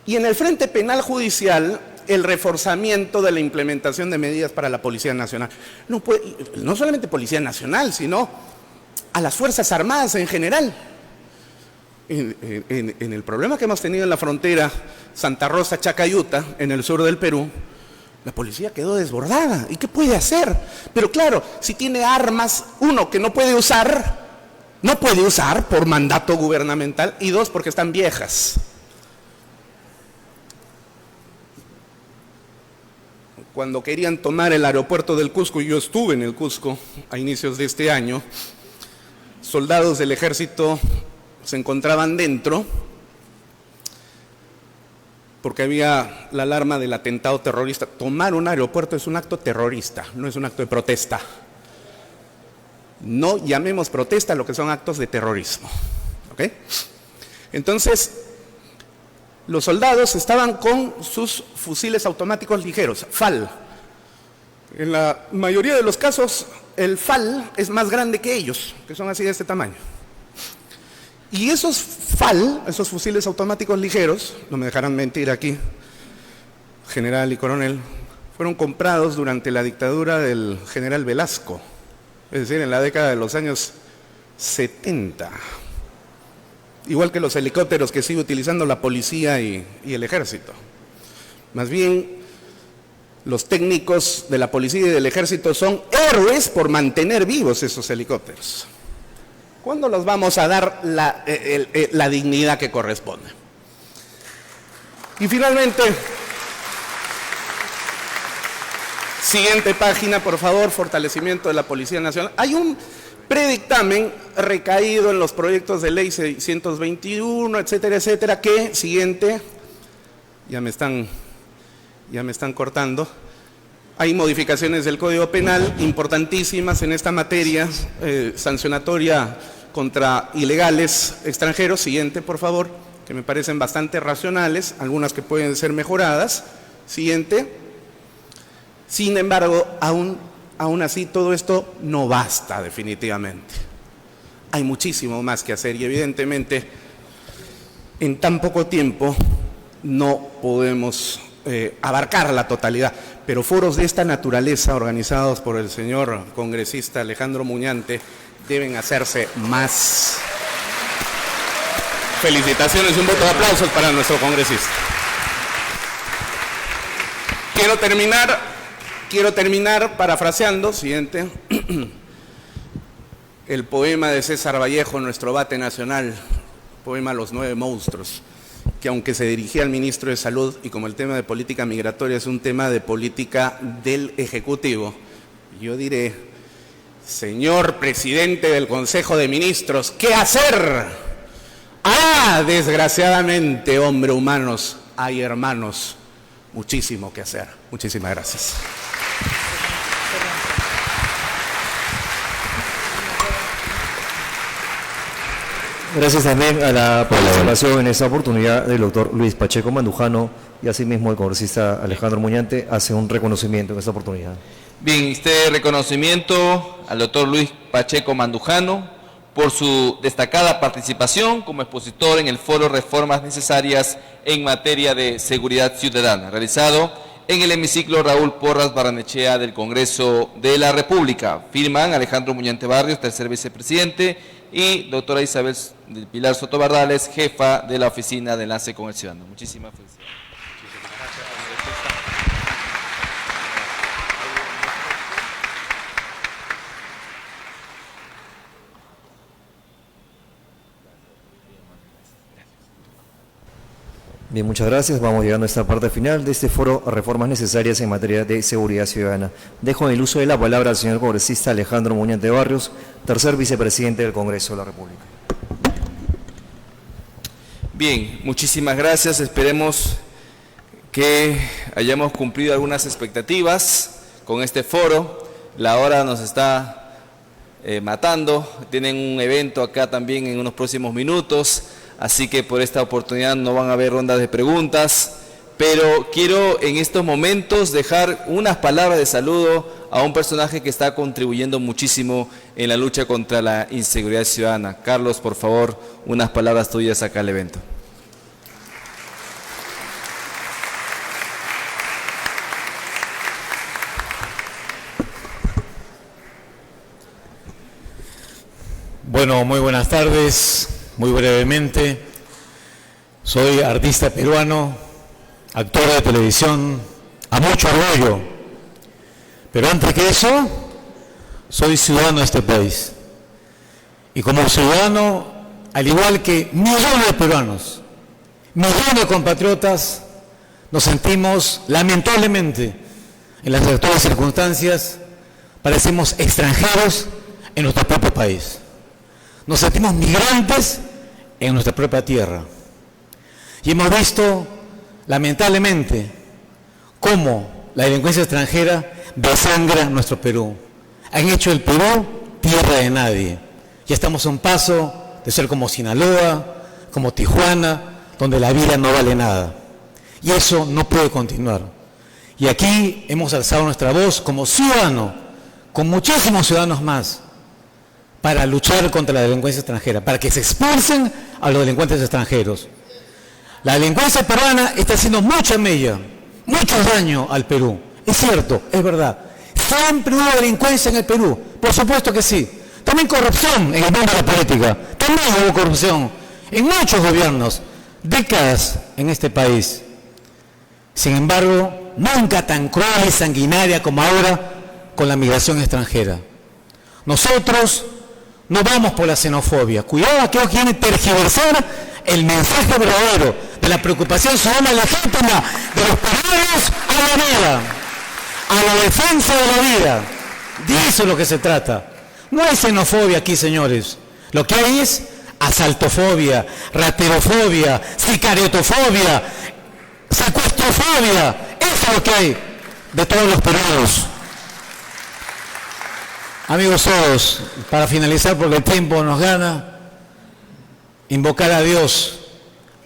Y en el frente penal judicial, el reforzamiento de la implementación de medidas para la Policía Nacional. No solamente Policía Nacional, sino a las Fuerzas Armadas en general. En el problema que hemos tenido en la frontera Santa Rosa-Chacayuta, en el sur del Perú, la policía quedó desbordada. ¿Y qué puede hacer? Pero claro, si tiene armas, uno, que no puede usar por mandato gubernamental, y dos, porque están viejas. Cuando querían tomar el aeropuerto del Cusco, y yo estuve en el Cusco a inicios de este año, soldados del ejército se encontraban dentro porque había la alarma del atentado terrorista. Tomar un aeropuerto es un acto terrorista, no es un acto de protesta. No llamemos protesta a lo que son actos de terrorismo. ¿Ok? Entonces, los soldados estaban con sus fusiles automáticos ligeros, FAL. En la mayoría de los casos, el FAL es más grande que ellos, que son así de este tamaño. Y esos FAL, esos fusiles automáticos ligeros, no me dejarán mentir aquí, general y coronel, fueron comprados durante la dictadura del general Velasco, es decir, en la década de los años 70. Igual que los helicópteros que sigue utilizando la policía y el ejército. Más bien, los técnicos de la policía y del ejército son héroes por mantener vivos esos helicópteros. ¿Cuándo los vamos a dar la dignidad que corresponde? Y finalmente, siguiente página, por favor, fortalecimiento de la Policía Nacional. Hay un predictamen recaído en los proyectos de ley 621, etcétera, etcétera, que, siguiente, ya me están cortando. Hay modificaciones del Código Penal importantísimas en esta materia, sancionatoria contra ilegales extranjeros, siguiente, por favor, que me parecen bastante racionales, algunas que pueden ser mejoradas, siguiente. Sin embargo, aún así, todo esto no basta definitivamente. Hay muchísimo más que hacer y evidentemente en tan poco tiempo no podemos abarcar la totalidad. Pero foros de esta naturaleza organizados por el señor congresista Alejandro Muñante deben hacerse más. Felicitaciones y un voto de aplausos para nuestro congresista. Quiero terminar parafraseando, siguiente, el poema de César Vallejo, nuestro bate nacional, poema Los 9 monstruos, que aunque se dirigía al ministro de Salud y como el tema de política migratoria es un tema de política del Ejecutivo, yo diré, señor presidente del Consejo de Ministros, ¿qué hacer? Desgraciadamente, hombre humanos, hay hermanos, muchísimo que hacer. Muchísimas gracias. Gracias también a la participación en esta oportunidad del doctor Luis Pacheco Mandujano y asimismo el congresista Alejandro Muñante hace un reconocimiento en esta oportunidad. Bien, este reconocimiento al doctor Luis Pacheco Mandujano por su destacada participación como expositor en el foro Reformas Necesarias en Materia de Seguridad Ciudadana, realizado en el hemiciclo Raúl Porras Barrenechea del Congreso de la República. Firman Alejandro Muñante Barrios, tercer vicepresidente, y doctora Isabel del Pilar Soto Bardales, jefa de la Oficina de Enlace con el Ciudadano. Muchísimas felicidades. Bien, muchas gracias. Vamos llegando a esta parte final de este foro Reformas Necesarias en Materia de Seguridad Ciudadana. Dejo en el uso de la palabra al señor congresista Alejandro Muñante Barrios, tercer vicepresidente del Congreso de la República. Bien, muchísimas gracias. Esperemos que hayamos cumplido algunas expectativas con este foro. La hora nos está matando. Tienen un evento acá también en unos próximos minutos. así que por esta oportunidad no van a haber rondas de preguntas, pero quiero en estos momentos dejar unas palabras de saludo a un personaje que está contribuyendo muchísimo en la lucha contra la inseguridad ciudadana. Carlos, por favor, unas palabras tuyas acá al evento. Bueno, muy buenas tardes. Muy brevemente, soy artista peruano, actor de televisión, a mucho orgullo. Pero antes que eso, soy ciudadano de este país. Y como ciudadano, al igual que millones de peruanos, millones de compatriotas, nos sentimos, lamentablemente, en las actuales circunstancias, parecemos extranjeros en nuestro propio país. Nos sentimos migrantes en nuestra propia tierra. Y hemos visto, lamentablemente, cómo la delincuencia extranjera desangra nuestro Perú. Han hecho el Perú tierra de nadie. Ya estamos a un paso de ser como Sinaloa, como Tijuana, donde la vida no vale nada. Y eso no puede continuar. Y aquí hemos alzado nuestra voz como ciudadano, con muchísimos ciudadanos más, para luchar contra la delincuencia extranjera, para que se expulsen a los delincuentes extranjeros. La delincuencia peruana está haciendo mucha mella, mucho daño al Perú. Es cierto, es verdad. Siempre hubo delincuencia en el Perú, por supuesto que sí. También corrupción en el mundo de la política, también hubo corrupción en muchos gobiernos, décadas en este país. Sin embargo, nunca tan cruel y sanguinaria como ahora con la migración extranjera. Nosotros no vamos por la xenofobia. Cuidado a que quieren tergiversar el mensaje verdadero de la preocupación ciudadana legítima de los peruanos a la vida, a la defensa de la vida. De eso es lo que se trata. No hay xenofobia aquí, señores. Lo que hay es asaltofobia, raterofobia, sicariotofobia, secuestrofobia. Eso es lo que hay de todos los peruanos. Amigos todos, para finalizar, porque el tiempo nos gana, invocar a Dios,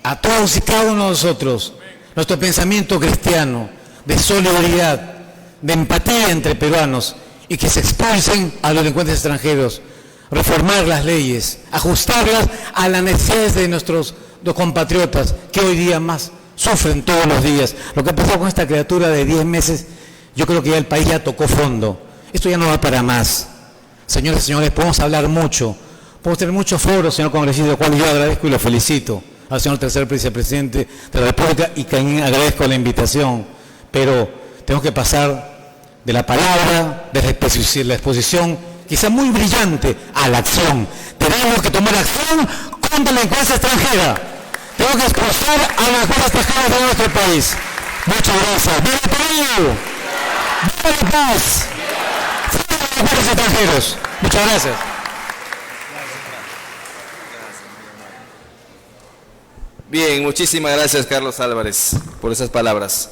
a todos y cada uno de nosotros, nuestro pensamiento cristiano, de solidaridad, de empatía entre peruanos, y que se expulsen a los delincuentes extranjeros, reformar las leyes, ajustarlas a las necesidades de nuestros compatriotas, que hoy día más sufren todos los días. Lo que ha pasado con esta criatura de 10 meses, yo creo que ya el país ya tocó fondo. Esto ya no va para más. Señores y señores, podemos hablar mucho, podemos tener muchos foros, señor congresista, lo cual yo agradezco y lo felicito al señor tercer vicepresidente de la República y también agradezco la invitación, pero tenemos que pasar de la palabra, de la exposición, quizá muy brillante, a la acción. Tenemos que tomar acción contra la delincuencia extranjera. Tenemos que expulsar a la delincuencia extranjera de nuestro país. Muchas gracias. ¡Viva Perú! ¡Viva la paz! Los extranjeros. Muchas gracias. Bien, muchísimas gracias, Carlos Álvarez, por esas palabras.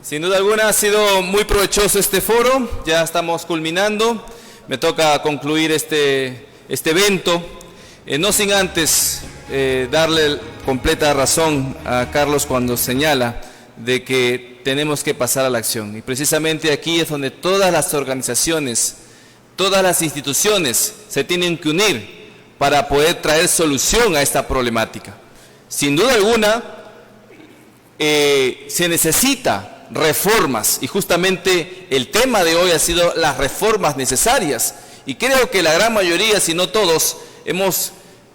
Sin duda alguna ha sido muy provechoso este foro, ya estamos culminando, me toca concluir este evento, no sin antes darle completa razón a Carlos cuando señala de que tenemos que pasar a la acción. Y precisamente aquí es donde todas las organizaciones, todas las instituciones se tienen que unir para poder traer solución a esta problemática. Sin duda alguna, se necesita reformas y justamente el tema de hoy ha sido las reformas necesarias. Y creo que la gran mayoría, si no todos,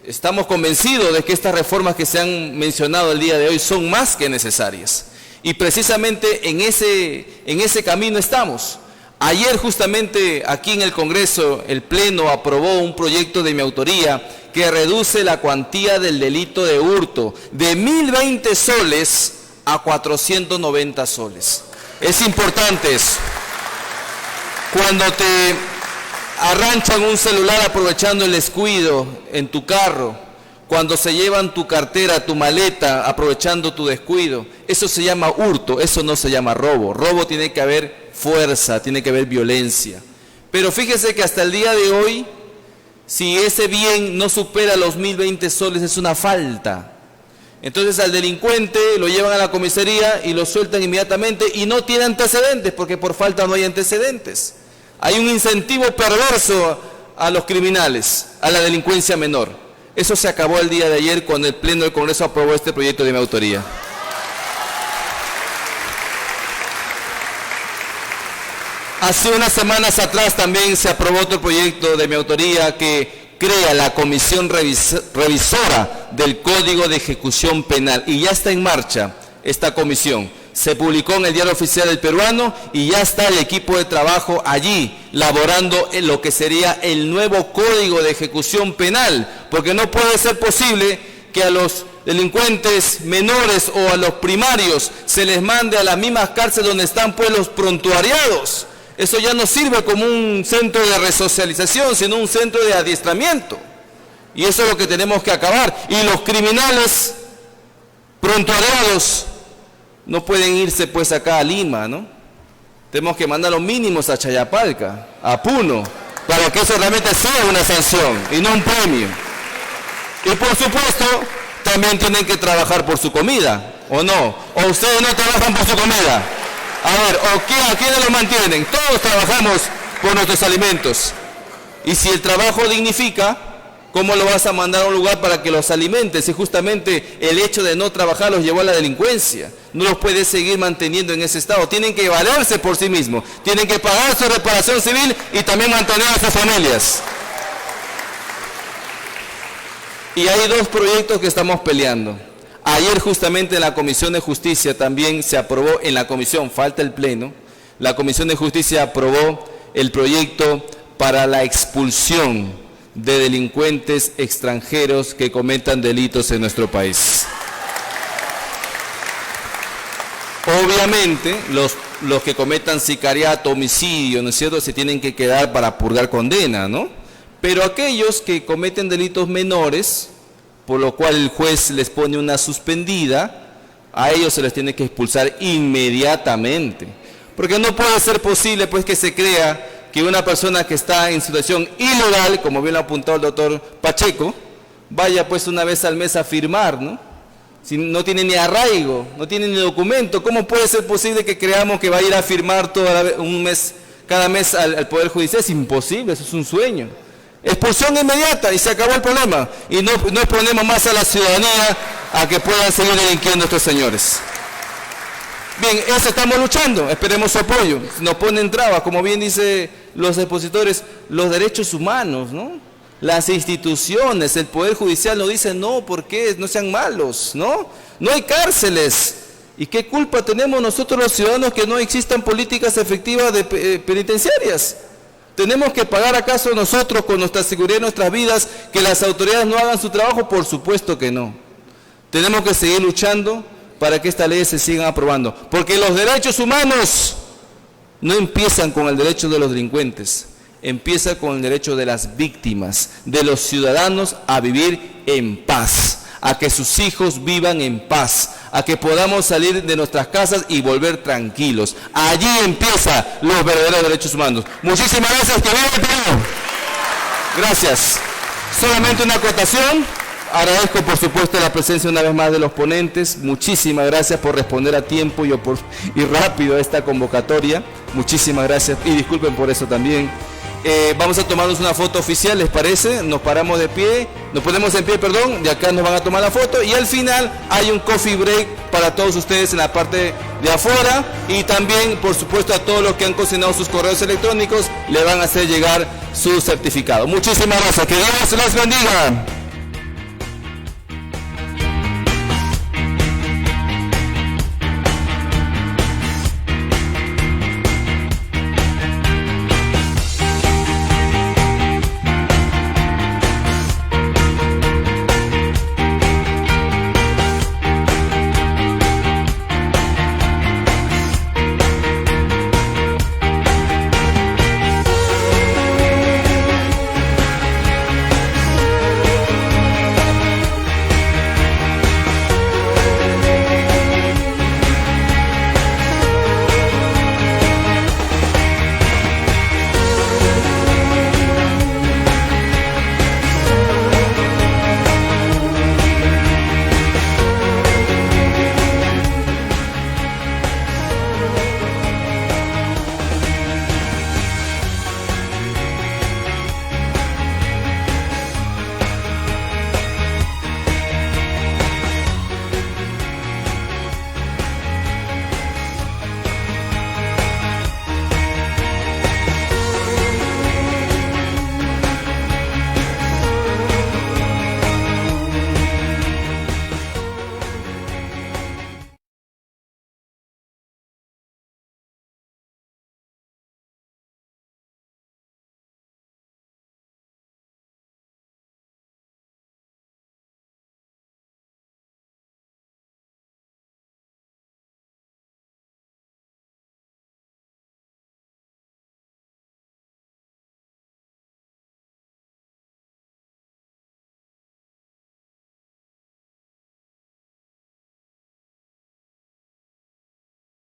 estamos convencidos de que estas reformas que se han mencionado el día de hoy son más que necesarias. Y precisamente en ese camino estamos. Ayer justamente aquí en el Congreso el Pleno aprobó un proyecto de mi autoría que reduce la cuantía del delito de hurto de 1.020 soles a 490 soles. Es importante eso. Cuando te arranchan un celular aprovechando el descuido en tu carro, cuando se llevan tu cartera, tu maleta aprovechando tu descuido, eso se llama hurto, eso no se llama robo. Robo tiene que haber fuerza, tiene que haber violencia. Pero fíjese que hasta el día de hoy, si ese bien no supera los 1.020 soles, es una falta. Entonces al delincuente lo llevan a la comisaría y lo sueltan inmediatamente y no tiene antecedentes, porque por falta no hay antecedentes. Hay un incentivo perverso a los criminales, a la delincuencia menor. Eso se acabó el día de ayer cuando el Pleno del Congreso aprobó este proyecto de mi autoría. Hace unas semanas atrás también se aprobó otro proyecto de mi autoría que crea la Comisión Revisora del Código de Ejecución Penal y ya está en marcha esta comisión. Se publicó en el Diario Oficial del Peruano y ya está el equipo de trabajo allí laborando en lo que sería el nuevo Código de Ejecución Penal, porque no puede ser posible que a los delincuentes menores o a los primarios se les mande a las mismas cárceles donde están pues los prontuariados. Eso ya no sirve como un centro de resocialización, sino un centro de adiestramiento. Y eso es lo que tenemos que acabar. Y los criminales prontuariados no pueden irse pues acá a Lima, ¿no? Tenemos que mandar los mínimos a Chayapalca, a Puno, para que eso realmente sea una sanción y no un premio. Y por supuesto, también tienen que trabajar por su comida, ¿o no? ¿O ustedes no trabajan por su comida? A ver, ¿a quiénes los mantienen? Todos trabajamos por nuestros alimentos. Y si el trabajo dignifica, ¿cómo lo vas a mandar a un lugar para que los alimentes? Si justamente el hecho de no trabajar los llevó a la delincuencia. No los puedes seguir manteniendo en ese estado. Tienen que valerse por sí mismos. Tienen que pagar su reparación civil y también mantener a sus familias. Y hay dos proyectos que estamos peleando. Ayer justamente en la Comisión de Justicia también se aprobó, en la comisión, falta el Pleno, la Comisión de Justicia aprobó el proyecto para la expulsión de delincuentes extranjeros que cometan delitos en nuestro país. Obviamente, los que cometan sicariato, homicidio, ¿no es cierto?, se tienen que quedar para purgar condena, ¿no? Pero aquellos que cometen delitos menores, por lo cual el juez les pone una suspendida, a ellos se les tiene que expulsar inmediatamente. Porque no puede ser posible pues que se crea que una persona que está en situación ilegal, como bien lo ha apuntado el doctor Pacheco, vaya pues una vez al mes a firmar, ¿no? Si no tiene ni arraigo, no tiene ni documento, ¿cómo puede ser posible que creamos que va a ir a firmar cada mes al Poder Judicial? Es imposible, eso es un sueño. Expulsión inmediata y se acabó el problema. Y no exponemos más a la ciudadanía a que puedan seguir delinquiendo estos señores. Bien, eso estamos luchando, esperemos su apoyo. Nos ponen trabas, como bien dicen los expositores, los derechos humanos, ¿no? Las instituciones, el Poder Judicial nos dice, no, ¿por qué? No sean malos, ¿no? No hay cárceles. ¿Y qué culpa tenemos nosotros los ciudadanos que no existan políticas efectivas penitenciarias? ¿Tenemos que pagar acaso nosotros con nuestra seguridad y nuestras vidas que las autoridades no hagan su trabajo? Por supuesto que no. Tenemos que seguir luchando para que estas leyes se sigan aprobando. Porque los derechos humanos no empiezan con el derecho de los delincuentes, empieza con el derecho de las víctimas, de los ciudadanos a vivir en paz, a que sus hijos vivan en paz, a que podamos salir de nuestras casas y volver tranquilos. Allí empiezan los verdaderos derechos humanos. Muchísimas gracias, que viva el Perú. Gracias. Solamente una acotación. Agradezco por supuesto la presencia una vez más de los ponentes. Muchísimas gracias por responder a tiempo y rápido a esta convocatoria. Muchísimas gracias y disculpen por eso también. Vamos a tomarnos una foto oficial, ¿les parece? Nos paramos de pie, nos ponemos en pie, perdón, de acá nos van a tomar la foto y al final hay un coffee break para todos ustedes en la parte de afuera y también, por supuesto, a todos los que han cocinado sus correos electrónicos le van a hacer llegar su certificado. Muchísimas gracias, que Dios los bendiga.